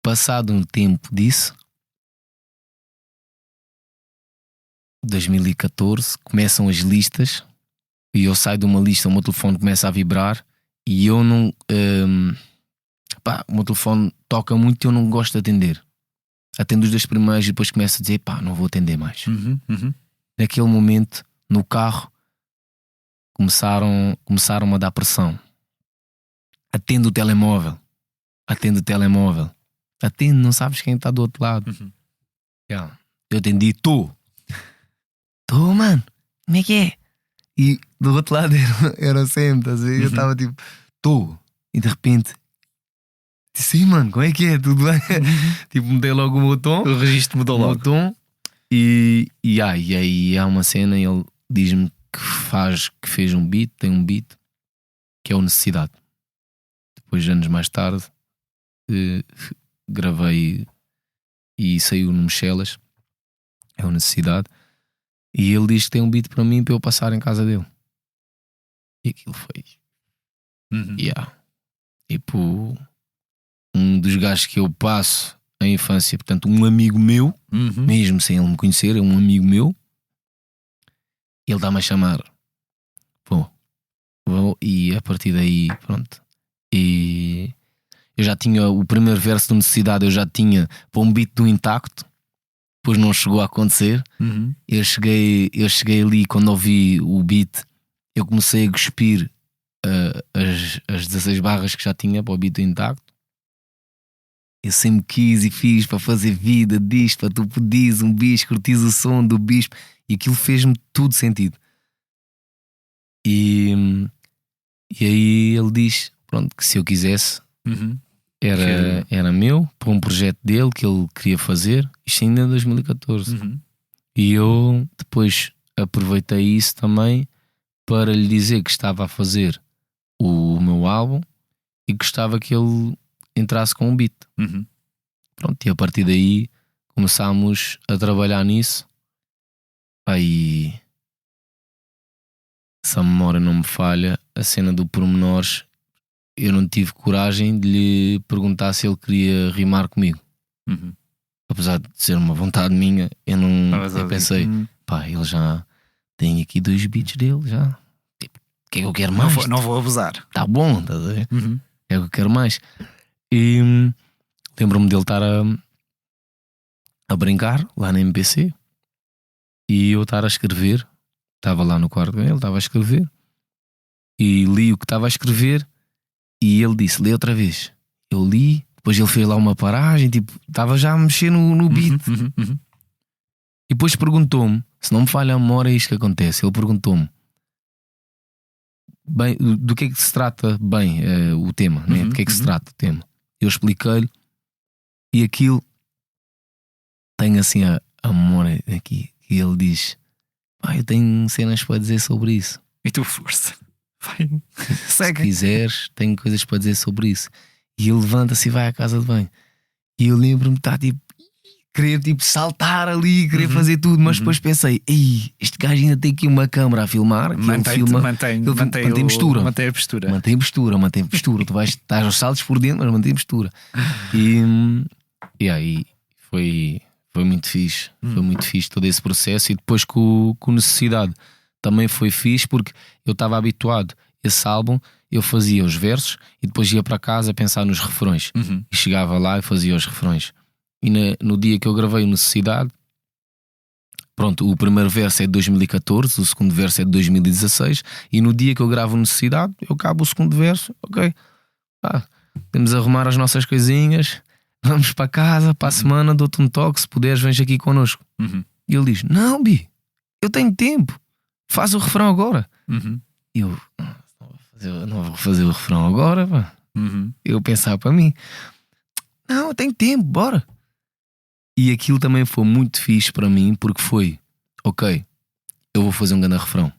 Passado um tempo disso, 2014, começam as listas e eu saio de uma lista, o meu telefone começa a vibrar e eu não. O meu telefone toca muito e eu não gosto de atender. Atendo os 2 primeiros e depois começo a dizer: não vou atender mais. Uhum. Uhum. Naquele momento, no carro, começaram a dar pressão. Atendo o telemóvel. Atendo, não sabes quem está do outro lado. Uhum. Eu atendi: Tô, mano, como é que é? E do outro lado era o Sam, estás a ver? Eu estava tipo, estou. E de repente, disse, mano, como é que é? Tudo bem? Tipo, mudei logo o meu tom. O registro mudou O meu logo. tom. E aí há uma cena e ele diz-me que fez um beat, tem um beat que é o Necessidade. Depois, anos mais tarde, gravei e saiu no Michelas, é o Necessidade. E ele diz que tem um beat para mim para eu passar em casa dele. E aquilo foi. Tipo, um dos gajos que eu passo a infância, portanto, um amigo meu, mesmo sem ele me conhecer, é um amigo meu. Ele está-me a chamar. Vou, e a partir daí, pronto. E eu já tinha o primeiro verso de Necessidade, eu já tinha para um beat do Intacto. Depois não chegou a acontecer. Eu cheguei ali, quando ouvi o beat, eu comecei a cuspir as 16 barras que já tinha para o beat do Intacto. Eu sempre quis e fiz para fazer vida disto, para tu pedires um bicho, curtis o som do bispo, e aquilo fez-me tudo sentido. E aí ele diz, pronto, que se eu quisesse, era meu, para um projeto dele que ele queria fazer, isto ainda em 2014. E eu depois aproveitei isso também para lhe dizer que estava a fazer o meu álbum e gostava que ele entrasse com um beat. Pronto, e a partir daí começámos a trabalhar nisso. Aí, se a memória não me falha, a cena do Pormenores, eu não tive coragem de lhe perguntar se ele queria rimar comigo. Apesar de ser uma vontade minha, eu pensei, pá, ele já tem aqui 2 beats dele, já. Tipo, o que é que eu quero mais? Não vou abusar. Tá bom, estás a ver? É o que eu quero mais. E lembro-me dele estar a brincar lá na MPC e eu estar a escrever. Estava lá no quarto dele, estava a escrever e li o que estava a escrever e ele disse, lê outra vez. Eu li, depois ele fez lá uma paragem, tipo, estava já a mexer no beat. E depois perguntou-me, se não me falha a memória, é isto que acontece. Ele perguntou-me bem, do que é que se trata bem o tema, né? Do que é que se trata o tema. Eu expliquei-lhe e aquilo tem assim a memória aqui que ele diz, eu tenho cenas para dizer sobre isso. E tu, força, vai, segue. Se quiseres, tenho coisas para dizer sobre isso. E ele levanta-se e vai à casa de banho. E eu lembro-me de estar tipo, querer tipo saltar ali, querer fazer tudo, mas depois pensei, este gajo ainda tem aqui uma câmara a filmar, que mantém postura. Mantém a postura. Mantém postura. Tu estás aos saltos por dentro, mas mantém postura. E aí foi muito fixe. Foi muito fixe todo esse processo. E depois com Necessidade também foi fixe, porque eu estava habituado. Esse álbum eu fazia os versos e depois ia para casa a pensar nos refrões. E chegava lá e fazia os refrões. E no dia que eu gravei o Necessidade, pronto, o primeiro verso é de 2014, o segundo verso é de 2016. E no dia que eu gravo Necessidade, eu acabo o segundo verso. Ok, temos a arrumar as nossas coisinhas, vamos para casa, para a semana dou-te um toque, se puderes vens aqui connosco. E ele diz, não Bi, eu tenho tempo, faz o refrão agora. E eu não vou fazer o refrão agora, pá. Eu pensava para mim, não, eu tenho tempo, bora. E aquilo também foi muito fixe para mim, porque foi, ok, eu vou fazer um grande refrão.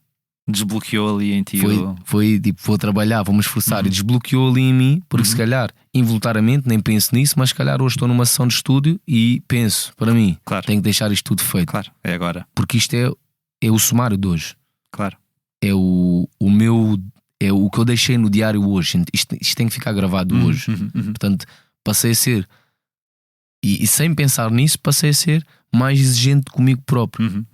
Desbloqueou ali em ti. Foi tipo, vou trabalhar, vou-me esforçar. E desbloqueou ali em mim, porque se calhar, involuntariamente, nem penso nisso, mas se calhar hoje estou numa sessão de estúdio e penso, para mim, tenho que deixar isto tudo feito. Claro, é agora. Porque isto é o sumário de hoje. Claro. É o meu, é o que eu deixei no diário hoje. Isto tem que ficar gravado hoje. Portanto, passei a ser, e sem pensar nisso, passei a ser mais exigente comigo próprio.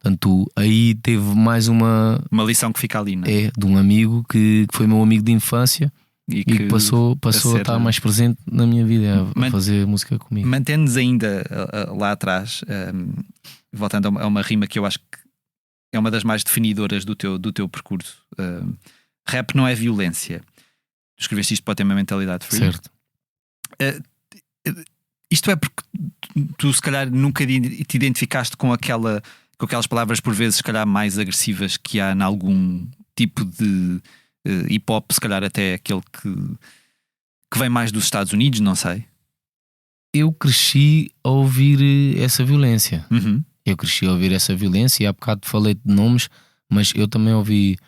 Portanto, aí teve mais uma lição que fica ali, não é? É, de um amigo que foi meu amigo de infância e que passou a estar mais presente na minha vida, a fazer música comigo. Mantendo-nos ainda lá atrás, voltando a uma rima que eu acho que é uma das mais definidoras do teu percurso. Rap não é violência. Tu escreveste isto para o tema Mentalidade Free. Certo. Isto é porque tu se calhar nunca te identificaste com com aquelas palavras por vezes se calhar mais agressivas que há em algum tipo de hip hop, se calhar até aquele que vem mais dos Estados Unidos, não sei. Eu cresci a ouvir essa violência. Uhum. Eu cresci a ouvir essa violência e há bocado falei de nomes, mas eu também ouvi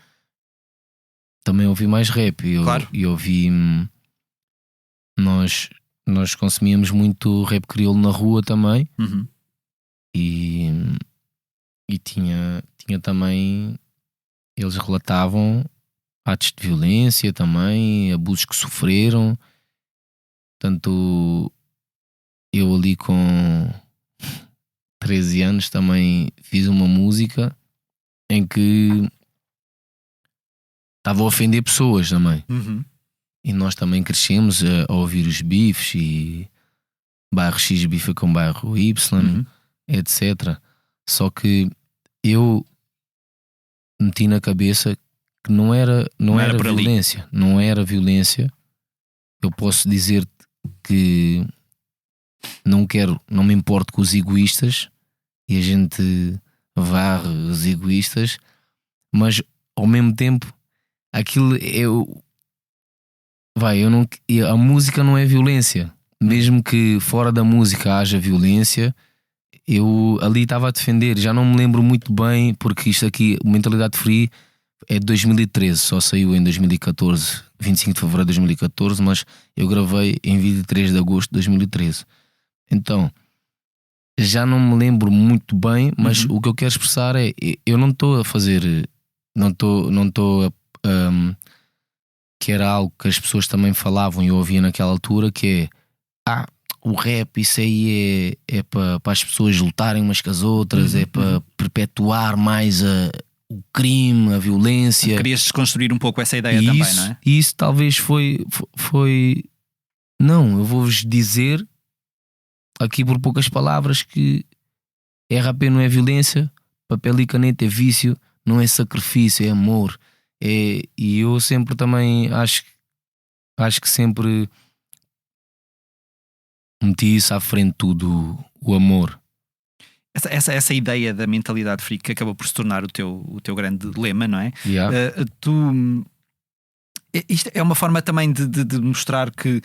mais rap. Claro. E ouvi. Nós consumíamos muito rap crioulo na rua também. Uhum. E tinha também. Eles relatavam atos de violência também, abusos que sofreram. Portanto, eu ali com 13 anos também fiz uma música em que estava a ofender pessoas também. Uhum. E nós também crescemos a ouvir os bifes e bairro X bifa com bairro Y, etc. Só que eu meti na cabeça que não era violência. Não era violência. Eu posso dizer que não me importo com os egoístas e a gente varre os egoístas, mas ao mesmo tempo aquilo a música não é violência. Mesmo que fora da música haja violência, eu ali estava a defender. Já não me lembro muito bem, porque isto aqui, o Mentalidade Free, é de 2013, só saiu em 2014, 25 de fevereiro de 2014, mas eu gravei em 23 de agosto de 2013. Então, já não me lembro muito bem, mas o que eu quero expressar é, eu não estou a fazer, não estou a que era algo que as pessoas também falavam e eu ouvia naquela altura, que é o rap, isso aí é para as pessoas lutarem umas com as outras, é para perpetuar mais o crime, a violência. Querias desconstruir um pouco essa ideia também, não é? E isso talvez foi. Não, eu vou-vos dizer aqui por poucas palavras que RAP não é violência, papel e caneta é vício, não é sacrifício, é amor. E eu sempre também acho que sempre meti isso à frente de tudo, o amor. Essa ideia da mentalidade free que acabou por se tornar o teu grande lema, não é? Yeah. Isto é uma forma também de mostrar que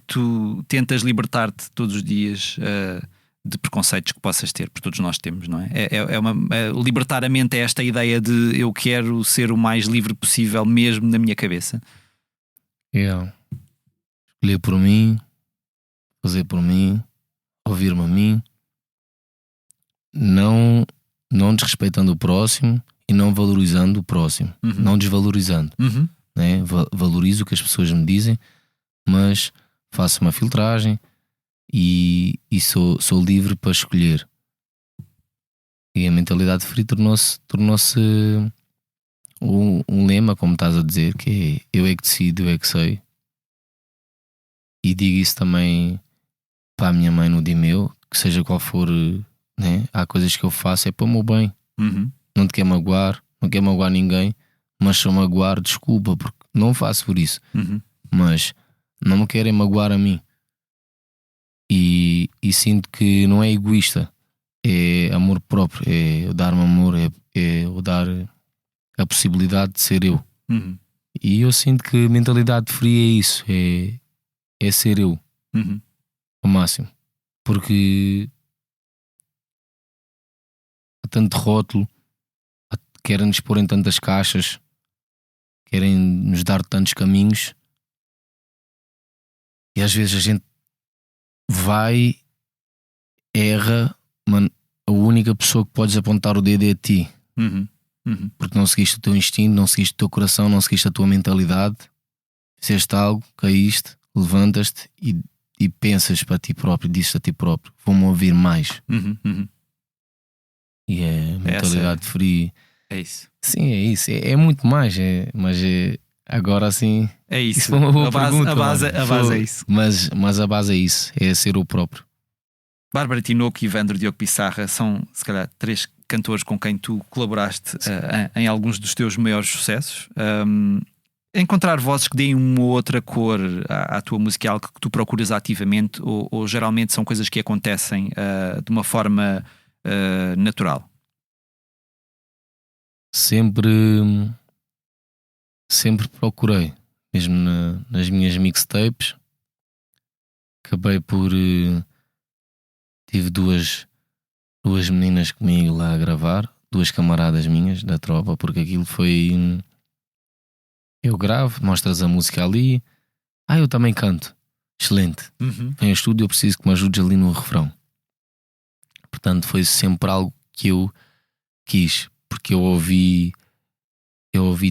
tu tentas libertar-te todos os dias de preconceitos que possas ter, porque todos nós temos, não é? Libertar a mente é esta ideia de eu quero ser o mais livre possível mesmo na minha cabeça. Escolher por mim, fazer por mim, ouvir-me a mim, não desrespeitando o próximo e não valorizando o próximo, não desvalorizando, né? Valorizo o que as pessoas me dizem, mas faço uma filtragem e sou livre para escolher. E a mentalidade free tornou-se um lema, como estás a dizer, que é eu é que decido, eu é que sei. E digo isso também para a minha mãe no dia meu, que seja qual for, né? Há coisas que eu faço é para o meu bem. Não te quero magoar, não quero magoar ninguém, mas se eu magoar, desculpa, porque não faço por isso. Mas não me querem magoar a mim. E sinto que não é egoísta, é amor próprio, é eu dar-me amor, é eu dar a possibilidade de ser eu. E eu sinto que mentalidade free é isso, é ser eu ao máximo, porque há tanto rótulo, querem nos pôr em tantas caixas, querem nos dar tantos caminhos, e às vezes a gente vai, erra, mano, a única pessoa que podes apontar o dedo é a ti. Porque não seguiste o teu instinto, não seguiste o teu coração, não seguiste a tua mentalidade, fizeste algo, caíste, levantas-te e pensas para ti próprio, dizes a ti próprio, vou-me ouvir mais. E é mentalidade free. É isso. Sim, é isso. É muito mais, mas agora assim. É isso. Isso foi uma boa pergunta, a base é isso. Mas a base é isso, é ser o próprio. Bárbara Tinoco e Evandro Diogo Pissarra são, se calhar, 3 cantores com quem tu colaboraste em alguns dos teus maiores sucessos. Encontrar vozes que deem uma outra cor à tua música é algo que tu procuras ativamente ou geralmente são coisas que acontecem de uma forma natural? sempre procurei, mesmo nas minhas mixtapes. Acabei por tive duas meninas comigo lá a gravar, duas camaradas minhas da tropa, porque aquilo foi eu gravo, mostras a música ali, eu também canto, excelente, vem ao estúdio, eu preciso que me ajudes ali no refrão. Portanto foi sempre algo que eu quis, porque eu ouvi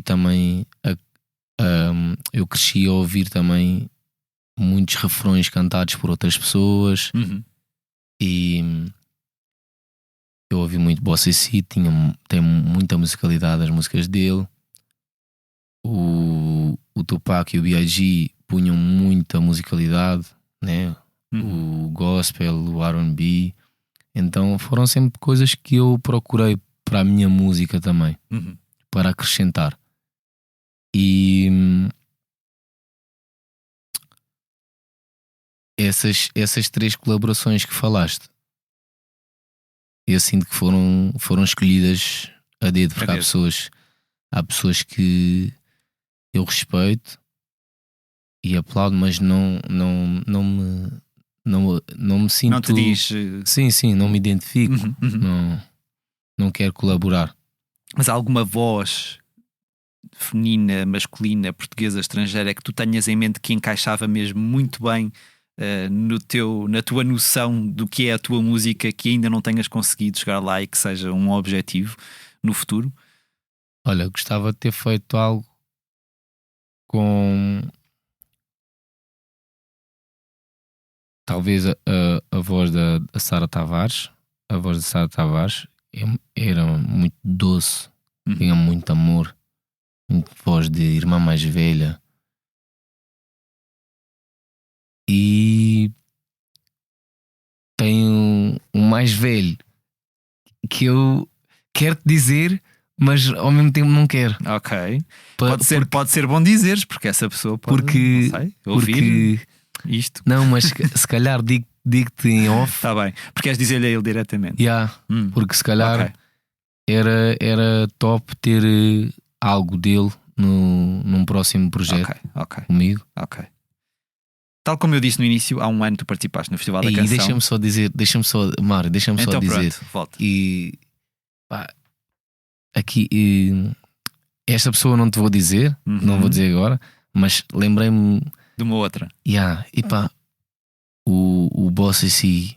também eu cresci a ouvir também muitos refrões cantados por outras pessoas, e eu ouvi muito Bossa C, tem muita musicalidade as músicas dele. O Tupac e o B.I.G. punham muita musicalidade, né? O gospel, o R&B. Então foram sempre coisas que eu procurei para a minha música também, para acrescentar. E essas 3 colaborações que falaste, eu sinto que foram escolhidas a dedo, porque há pessoas que eu respeito e aplaudo, mas não me sinto. Não te diz. Sim, não me identifico. Não quero colaborar. Mas há alguma voz feminina, masculina, portuguesa, estrangeira que tu tenhas em mente que encaixava mesmo muito bem na tua noção do que é a tua música, que ainda não tenhas conseguido chegar lá e que seja um objetivo no futuro? Olha, gostava de ter feito algo com talvez a voz da Sara Tavares. A voz da Sara Tavares era muito doce, tinha muito amor, muito voz de irmã mais velha. E tem um mais velho que eu quero te dizer, mas ao mesmo tempo não quero. Ok. Pode ser bom dizeres, porque essa pessoa pode, não sei, ouvir isto. Não, mas se calhar digo-te em off. Está bem, porque queres dizer-lhe a ele diretamente. Porque se calhar era top ter algo dele num próximo projeto comigo. Ok. Tal como eu disse no início, há um ano tu participaste no Festival da Canção. E deixa-me só dizer. Pronto, volta. E aqui esta pessoa não te vou dizer, não vou dizer agora, mas lembrei-me de uma outra. E pá, o Bossa C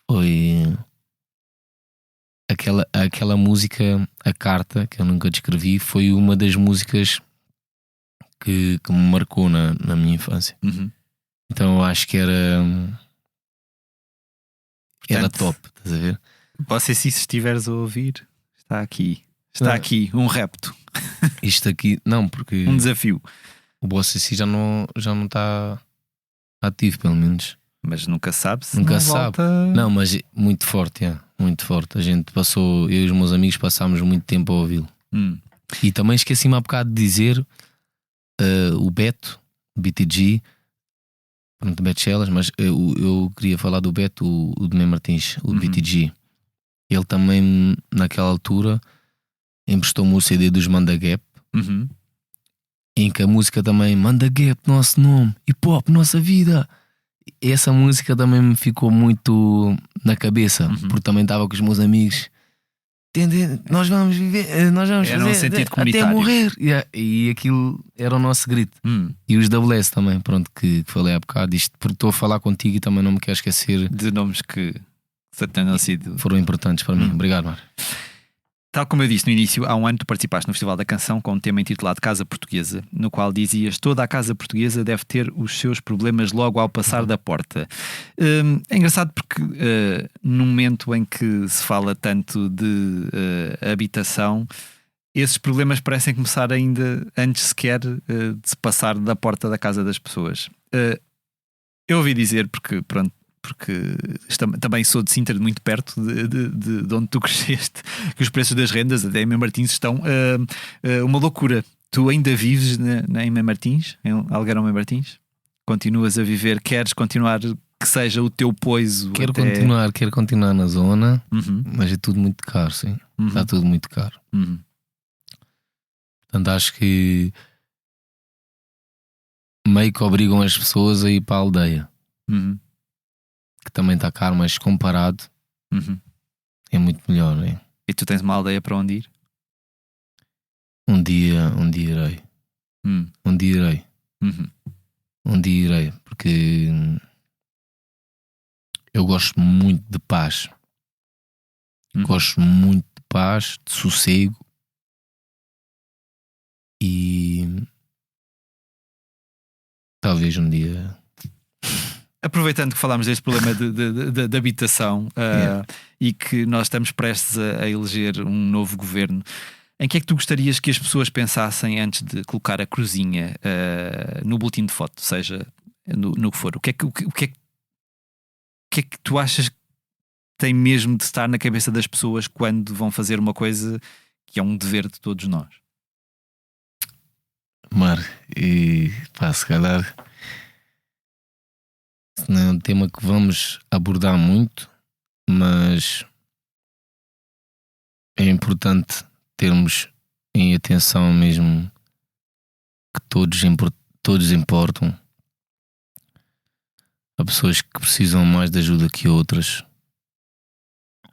foi aquela música, A Carta, que eu nunca descrevi, foi uma das músicas que me marcou na minha infância. Então eu acho que era top, estás a ver? Você, se estiveres a ouvir, está aqui um repto. Isto aqui, não, porque um desafio. O Bossa C já não está ativo, pelo menos. Mas nunca sabe se nunca não sabe. Volta... Não, mas muito forte, muito forte. A gente passou, eu e os meus amigos passámos muito tempo a ouvi-lo. E também esqueci-me há bocado de dizer o Beto, BTG, pronto, Beto Chelas, mas eu queria falar do Beto, o Demé Martins, o BTG. Ele também, naquela altura, emprestou-me o CD dos Manda Gap, em que a música também, Manda Gap, nosso nome, hip hop, nossa vida. Essa música também me ficou muito na cabeça, porque também estava com os meus amigos. Nós vamos viver, nós vamos era fazer um sentido comunitário. Até morrer. E aquilo era o nosso grito. E os WS também, pronto, que falei há bocado isto, porque estou a falar contigo e também não me quero esquecer de nomes que tenham sido, foram importantes para mim. Obrigado, Mário. Tal como eu disse no início, há um ano tu participaste no Festival da Canção com um tema intitulado Casa Portuguesa, no qual dizias: toda a casa portuguesa deve ter os seus problemas logo ao passar da porta. É engraçado porque num momento em que se fala tanto de habitação, esses problemas parecem começar ainda antes sequer de se passar da porta da casa das pessoas. Eu ouvi dizer, porque também sou de Sintra, muito perto de onde tu cresceste, que os preços das rendas até em Mem Martins estão uma loucura. Tu ainda vives em Mem Martins, em Algueirão Mem Martins? Continuas a viver? Queres continuar que seja o teu poiso. Quero continuar na zona, Uhum. mas é tudo muito caro, sim. Uhum. Está tudo muito caro. Uhum. Portanto, acho que meio que obrigam as pessoas a ir para a aldeia, Uhum. que também está caro, mas comparado Uhum. é muito melhor, né? E tu tens uma aldeia para onde ir? Um dia irei. Uhum. Um dia irei. Uhum. Um dia irei, porque eu gosto muito de paz. Uhum. Gosto muito de paz, de sossego. E talvez um dia. Aproveitando que falámos deste problema de habitação e que nós estamos prestes a eleger um novo governo, em que é que tu gostarias que as pessoas pensassem antes de colocar a cruzinha no boletim de voto, seja no que for? O que é que tu achas que tem mesmo de estar na cabeça das pessoas quando vão fazer uma coisa que é um dever de todos nós? Mar, e pá, se calhar não é um tema que vamos abordar muito, mas é importante termos em atenção mesmo que todos importam. Há pessoas que precisam mais de ajuda que outras.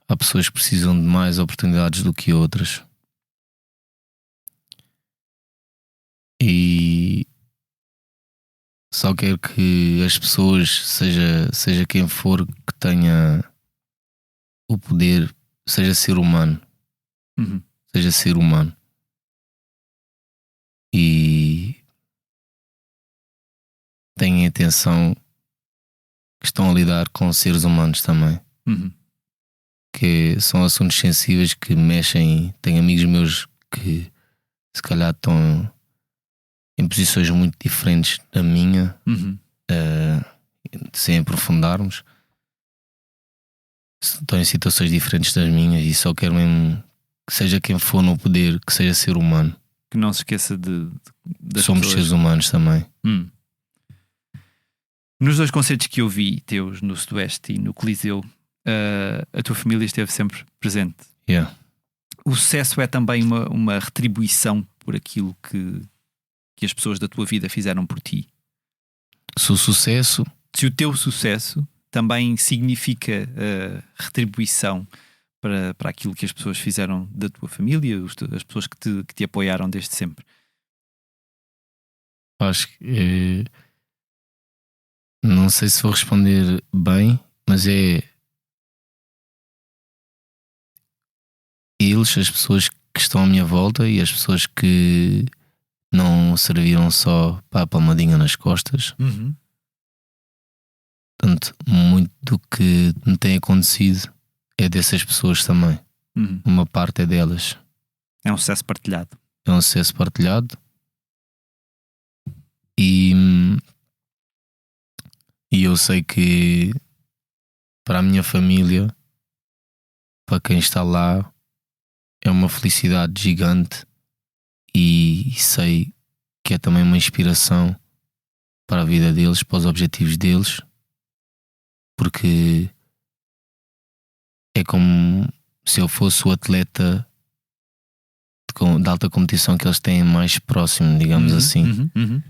Há pessoas que precisam de mais oportunidades do que outras. E só quero que as pessoas, seja quem for que tenha o poder, seja ser humano. Uhum. Seja ser humano. E tenham atenção que estão a lidar com seres humanos também. Uhum. Que são assuntos sensíveis que mexem. Tenho amigos meus que se calhar estão em posições muito diferentes da minha, Uhum. sem aprofundarmos. Estão em situações diferentes das minhas e só quero mesmo que seja quem for no poder, que seja ser humano. Que não se esqueça das Somos pessoas. seres humanos também. Nos dois concertos que eu vi teus no Sudoeste e no Coliseu, a tua família esteve sempre presente. Yeah. O sucesso é também uma retribuição por aquilo que as pessoas da tua vida fizeram por ti. Se o sucesso, Se o teu sucesso também significa retribuição para aquilo que as pessoas fizeram da tua família, as pessoas que te apoiaram desde sempre. acho que não sei se vou responder bem, mas é eles, as pessoas que estão à minha volta e as pessoas que não serviram só para a palmadinha nas costas. Uhum. Portanto, muito do que me tem acontecido é dessas pessoas também. Uhum. Uma parte é delas. É um sucesso partilhado. É um sucesso partilhado. E eu sei que para a minha família, para quem está lá, é uma felicidade gigante. E sei que é também uma inspiração para a vida deles, para os objetivos deles, porque é como se eu fosse o atleta de alta competição que eles têm mais próximo, digamos assim. Uhum. Uhum.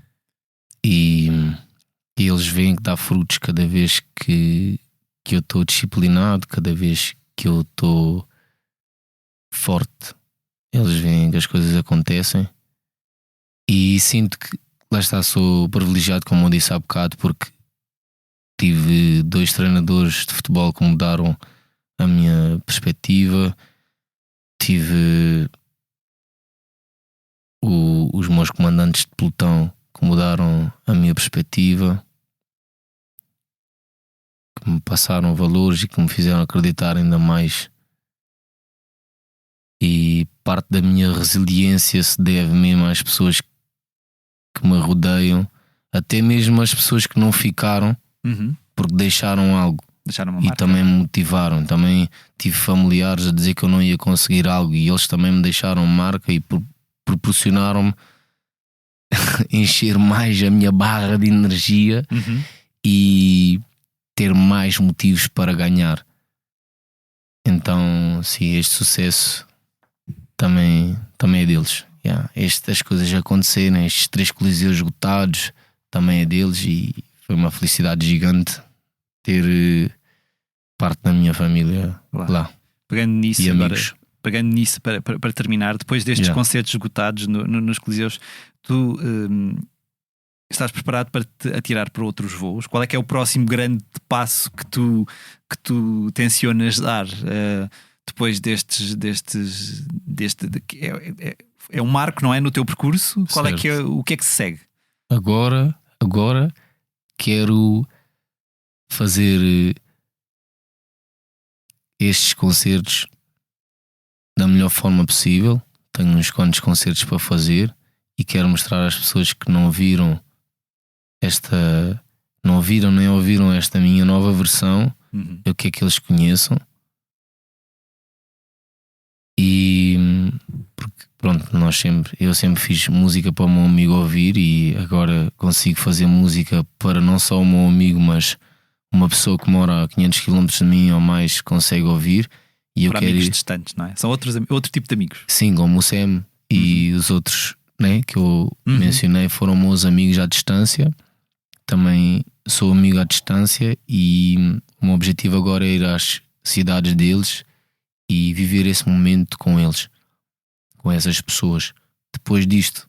E eles veem que dá frutos cada vez que eu estou disciplinado, cada vez que eu estou forte. Eles veem que as coisas acontecem e sinto que, lá está, sou privilegiado, como eu disse há bocado, porque tive 2 treinadores de futebol que mudaram a minha perspectiva. Tive os meus comandantes de pelotão que mudaram a minha perspectiva, que me passaram valores e que me fizeram acreditar ainda mais. E parte da minha resiliência se deve mesmo às pessoas que me rodeiam, até mesmo às pessoas que não ficaram, porque deixaram algo. Deixaram uma e marca. também me motivaram. Também tive familiares a dizer que eu não ia conseguir algo e eles também me deixaram marca e proporcionaram-me encher mais a minha barra de energia. E ter mais motivos para ganhar. Então, sim, este sucesso também é deles. Estas coisas acontecerem, estes 3 coliseus esgotados, também é deles, e foi uma felicidade gigante ter parte da minha família lá. Pegando nisso, e agora, amigos. pegando nisso para terminar, depois destes concertos esgotados nos coliseus, tu estás preparado para te atirar para outros voos? Qual é que é o próximo grande passo que tu tencionas dar depois é um marco, não é, no teu percurso? Qual certo. é que o que é que se segue? Agora quero fazer estes concertos da melhor forma possível. Tenho uns quantos concertos para fazer e quero mostrar às pessoas que não viram nem ouviram esta minha nova versão, o que é que eles conheçam. E porque pronto, eu sempre fiz música para o meu amigo ouvir, e agora consigo fazer música para não só o meu amigo, mas uma pessoa que mora a 500 km de mim ou mais consegue ouvir. E para amigos distantes, não é? São outro tipo de amigos. Sim, como o Sam e os outros, né, que eu mencionei, foram meus amigos à distância. Também sou amigo à distância, e o meu objetivo agora é ir às cidades deles e viver esse momento com eles, com essas pessoas. Depois disto,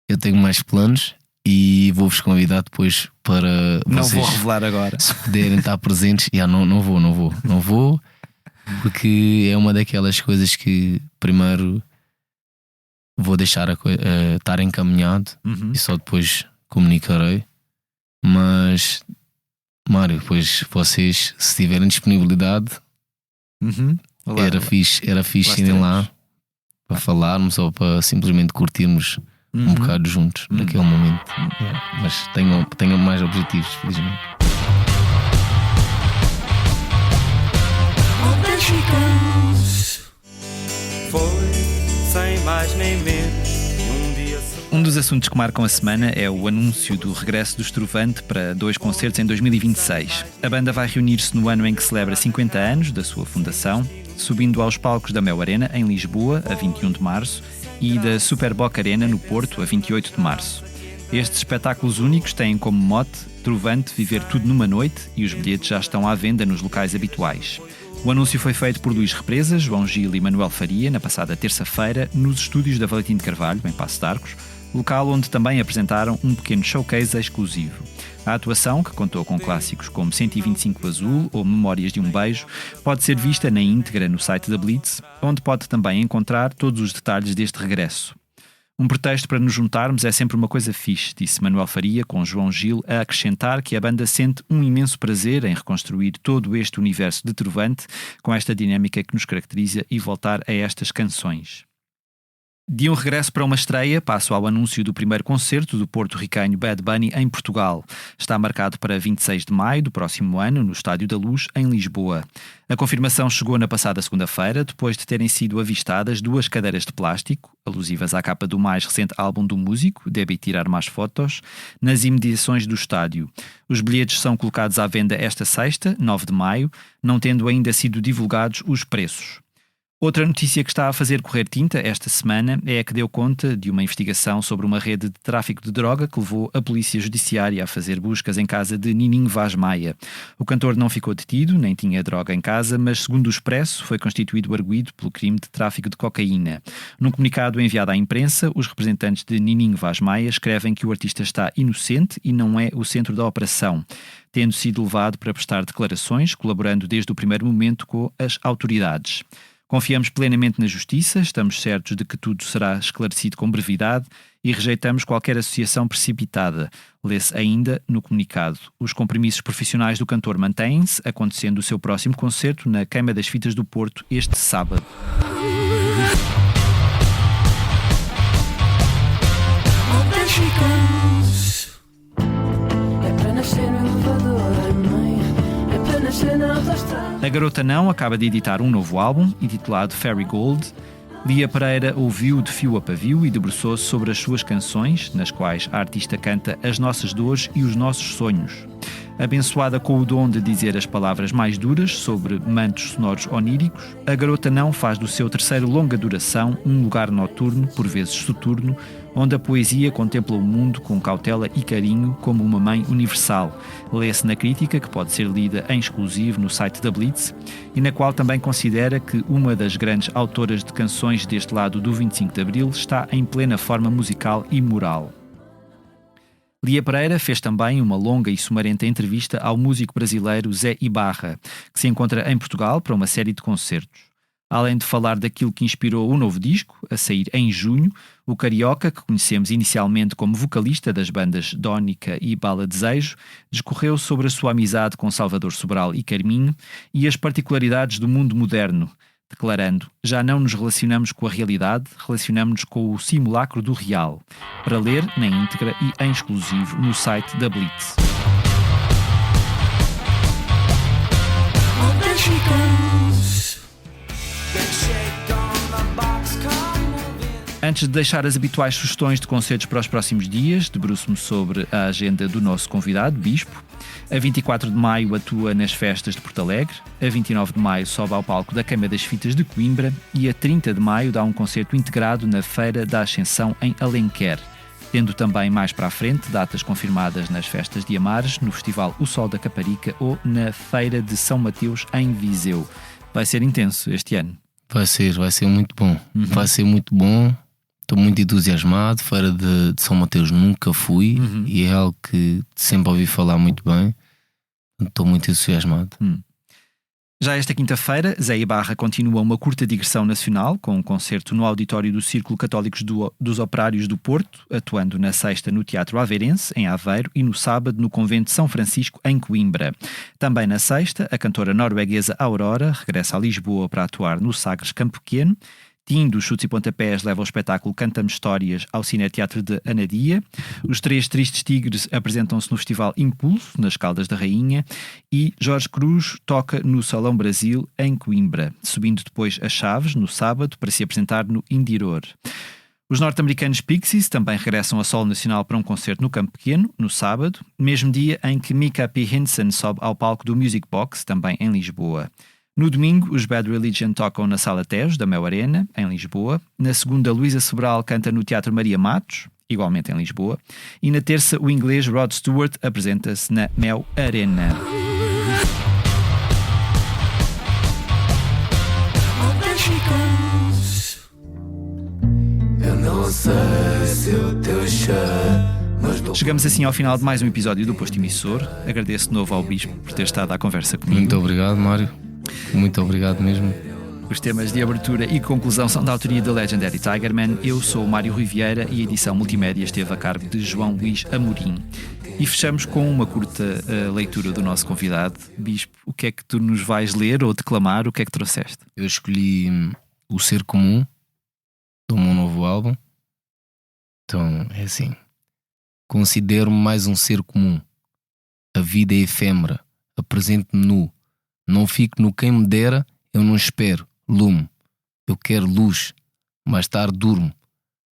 eu tenho mais planos e vou-vos convidar depois para não vocês, vou revelar agora, se puderem estar presentes. Não vou, porque é uma daquelas coisas que primeiro vou deixar estar encaminhado e só depois comunicarei. Mas Mário, depois vocês, se tiverem disponibilidade, era fixe irem lá para falarmos ou para simplesmente curtirmos um bocado juntos naquele momento. Mas tenham mais objetivos, felizmente. Foi sem mais nem menos. Um dos assuntos que marcam a semana é o anúncio do regresso do Estrovante para 2 concertos em 2026. A banda vai reunir-se no ano em que celebra 50 anos da sua fundação, subindo aos palcos da Mel Arena, em Lisboa, a 21 de março, e da Superboc Arena, no Porto, a 28 de março. Estes espetáculos únicos têm como mote Trovante viver tudo numa noite, e os bilhetes já estão à venda nos locais habituais. O anúncio foi feito por Luís Represa, João Gil e Manuel Faria na passada terça-feira nos estúdios da Valentim de Carvalho, em Paços de Arcos, local onde também apresentaram um pequeno showcase exclusivo. A atuação, que contou com clássicos como 125 Azul ou Memórias de um Beijo, pode ser vista na íntegra no site da Blitz, onde pode também encontrar todos os detalhes deste regresso. Um pretexto para nos juntarmos é sempre uma coisa fixe, disse Manuel Faria, com João Gil a acrescentar que a banda sente um imenso prazer em reconstruir todo este universo de Trovante com esta dinâmica que nos caracteriza e voltar a estas canções. De um regresso para uma estreia, passo ao anúncio do primeiro concerto do porto-ricanho Bad Bunny em Portugal. Está marcado para 26 de maio do próximo ano, no Estádio da Luz, em Lisboa. A confirmação chegou na passada segunda-feira, depois de terem sido avistadas 2 cadeiras de plástico, alusivas à capa do mais recente álbum do músico, Debí Tirar Mais Fotos, nas imediações do estádio. Os bilhetes são colocados à venda esta sexta, 9 de maio, não tendo ainda sido divulgados os preços. Outra notícia que está a fazer correr tinta esta semana é a que deu conta de uma investigação sobre uma rede de tráfico de droga que levou a polícia judiciária a fazer buscas em casa de Nininho Vaz Maia. O cantor não ficou detido, nem tinha droga em casa, mas segundo o Expresso foi constituído arguido pelo crime de tráfico de cocaína. Num comunicado enviado à imprensa, os representantes de Nininho Vaz Maia escrevem que o artista está inocente e não é o centro da operação, tendo sido levado para prestar declarações, colaborando desde o primeiro momento com as autoridades. Confiamos plenamente na Justiça, estamos certos de que tudo será esclarecido com brevidade e rejeitamos qualquer associação precipitada. Lê-se ainda no comunicado. Os compromissos profissionais do cantor mantêm-se, acontecendo o seu próximo concerto na Queima das Fitas do Porto este sábado. A Garota Não acaba de editar um novo álbum, intitulado Fairy Gold. Lia Pereira ouviu de fio a pavio e debruçou-se sobre as suas canções, nas quais a artista canta as nossas dores e os nossos sonhos. Abençoada com o dom de dizer as palavras mais duras sobre mantos sonoros oníricos, a garota não faz do seu terceiro longa duração um lugar noturno, por vezes soturno, onde a poesia contempla o mundo com cautela e carinho como uma mãe universal. Lê-se na crítica, que pode ser lida em exclusivo no site da Blitz, e na qual também considera que uma das grandes autoras de canções deste lado do 25 de Abril está em plena forma musical e moral. Lia Pereira fez também uma longa e sumarenta entrevista ao músico brasileiro Zé Ibarra, que se encontra em Portugal para uma série de concertos. Além de falar daquilo que inspirou o novo disco, a sair em junho, o carioca, que conhecemos inicialmente como vocalista das bandas Dónica e Bala Desejo, discorreu sobre a sua amizade com Salvador Sobral e Carminho e as particularidades do mundo moderno, declarando: já não nos relacionamos com a realidade, relacionamos-nos com o simulacro do real. Para ler na íntegra e em exclusivo no site da Blitz. Antes de deixar as habituais sugestões de concertos para os próximos dias, debruço-me sobre a agenda do nosso convidado, Bispo. A 24 de maio atua nas festas de Porto Alegre, a 29 de maio sobe ao palco da Câmara das Fitas de Coimbra e a 30 de maio dá um concerto integrado na Feira da Ascensão em Alenquer, tendo também mais para a frente datas confirmadas nas festas de Amares, no Festival O Sol da Caparica ou na Feira de São Mateus em Viseu. Vai ser intenso este ano. Vai ser muito bom. Vai ser muito bom. Estou muito entusiasmado. Feira de São Mateus nunca fui e é algo que sempre ouvi falar muito bem. Estou muito entusiasmado. Já esta quinta-feira, Zé Ibarra continua uma curta digressão nacional com um concerto no auditório do Círculo Católicos dos Operários do Porto, atuando na sexta no Teatro Aveirense, em Aveiro, e no sábado no Convento de São Francisco, em Coimbra. Também na sexta, a cantora norueguesa Aurora regressa a Lisboa para atuar no Sagres Campo Pequeno. Tim dos Chutes e Pontapés leva o espetáculo Canta-me Histórias ao Cineteatro de Anadia. Os Três Tristes Tigres apresentam-se no Festival Impulso, nas Caldas da Rainha, e Jorge Cruz toca no Salão Brasil, em Coimbra, subindo depois a Chaves, no sábado, para se apresentar no Indiror. Os norte-americanos Pixies também regressam a solo nacional para um concerto no Campo Pequeno, no sábado, mesmo dia em que Mika P. Hinson sobe ao palco do Music Box, também em Lisboa. No domingo, os Bad Religion tocam na Sala Tejo, da Mel Arena, em Lisboa. Na segunda, Luísa Sobral canta no Teatro Maria Matos, igualmente em Lisboa. E na terça, o inglês Rod Stewart apresenta-se na Mel Arena. Eu não sei se o teu cheiro. Chegamos assim ao final de mais um episódio do Posto Emissor. Agradeço de novo ao Bispo por ter estado à conversa comigo. Muito obrigado, Mário. Muito obrigado mesmo. Os temas de abertura e conclusão são da autoria da Legendary Tigerman. Eu sou o Mário Rui Vieira e a edição multimédia esteve a cargo de João Luís Amorim. E fechamos com uma curta leitura do nosso convidado. Bispo, o que é que tu nos vais ler ou declamar? O que é que trouxeste? Eu escolhi O Ser Comum, do meu novo álbum. Então, é assim. Considero-me mais um ser comum. A vida é efêmera. Apresento-me nu. Não fico no quem me dera, eu não espero lume. Eu quero luz, mais tarde durmo.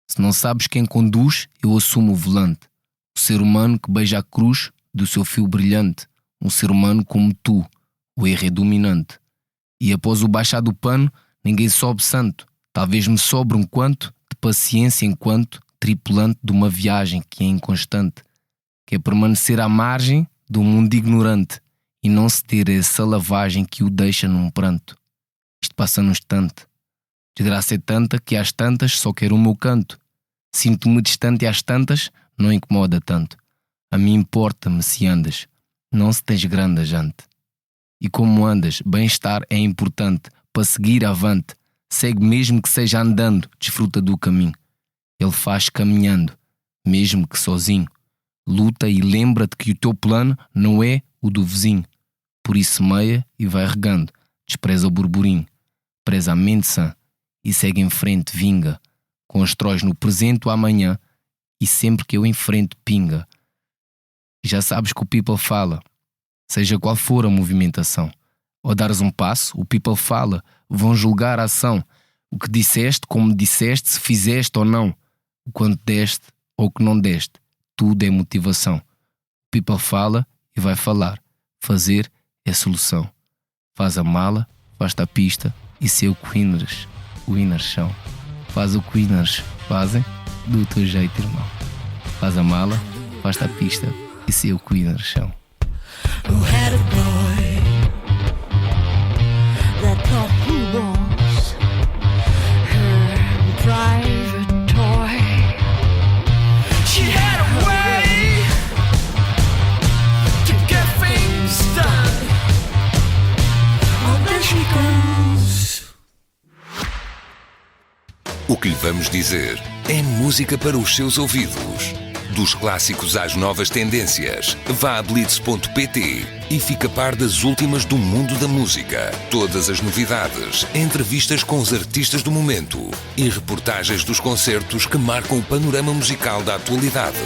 Se não sabes quem conduz, eu assumo o volante. O ser humano que beija a cruz do seu fio brilhante. Um ser humano como tu, o erro é dominante. E após o baixar do pano, ninguém sobe santo. Talvez me sobre um quanto de paciência enquanto tripulante de uma viagem que é inconstante. Que é permanecer à margem do mundo ignorante. E não se ter essa lavagem que o deixa num pranto. Isto passa num instante. Desgraça é tanta que às tantas só quero o meu canto. Sinto-me distante e às tantas não incomoda tanto. A mim importa-me se andas, não se tens grande ajante. E como andas, bem-estar é importante para seguir avante. Segue mesmo que seja andando, desfruta do caminho. Ele faz caminhando, mesmo que sozinho. Luta e lembra-te que o teu plano não é o do vizinho. Por isso semeia e vai regando. Despreza o burburinho. Preza a mente sã e segue em frente, vinga. Constróis no presente o amanhã e sempre que eu enfrento pinga. Já sabes que o people fala, seja qual for a movimentação. Ao dares um passo, o people fala, vão julgar a ação. O que disseste, como disseste, se fizeste ou não. O quanto deste ou o que não deste. Tudo é motivação. O people fala, e vai falar. Fazer é solução. Faz a mala, faz-te a pista e se o Winners são. Faz o que Winners fazem do teu jeito, irmão. Faz a mala, faz-te a pista e se o que Winners são. Who had a boy that thought he was her private toy. She had a way to get things done. Oh, there she goes. O que lhe vamos dizer é música para os seus ouvidos. Dos clássicos às novas tendências, vá a blitz.pt e fica a par das últimas do mundo da música. Todas as novidades, entrevistas com os artistas do momento e reportagens dos concertos que marcam o panorama musical da atualidade.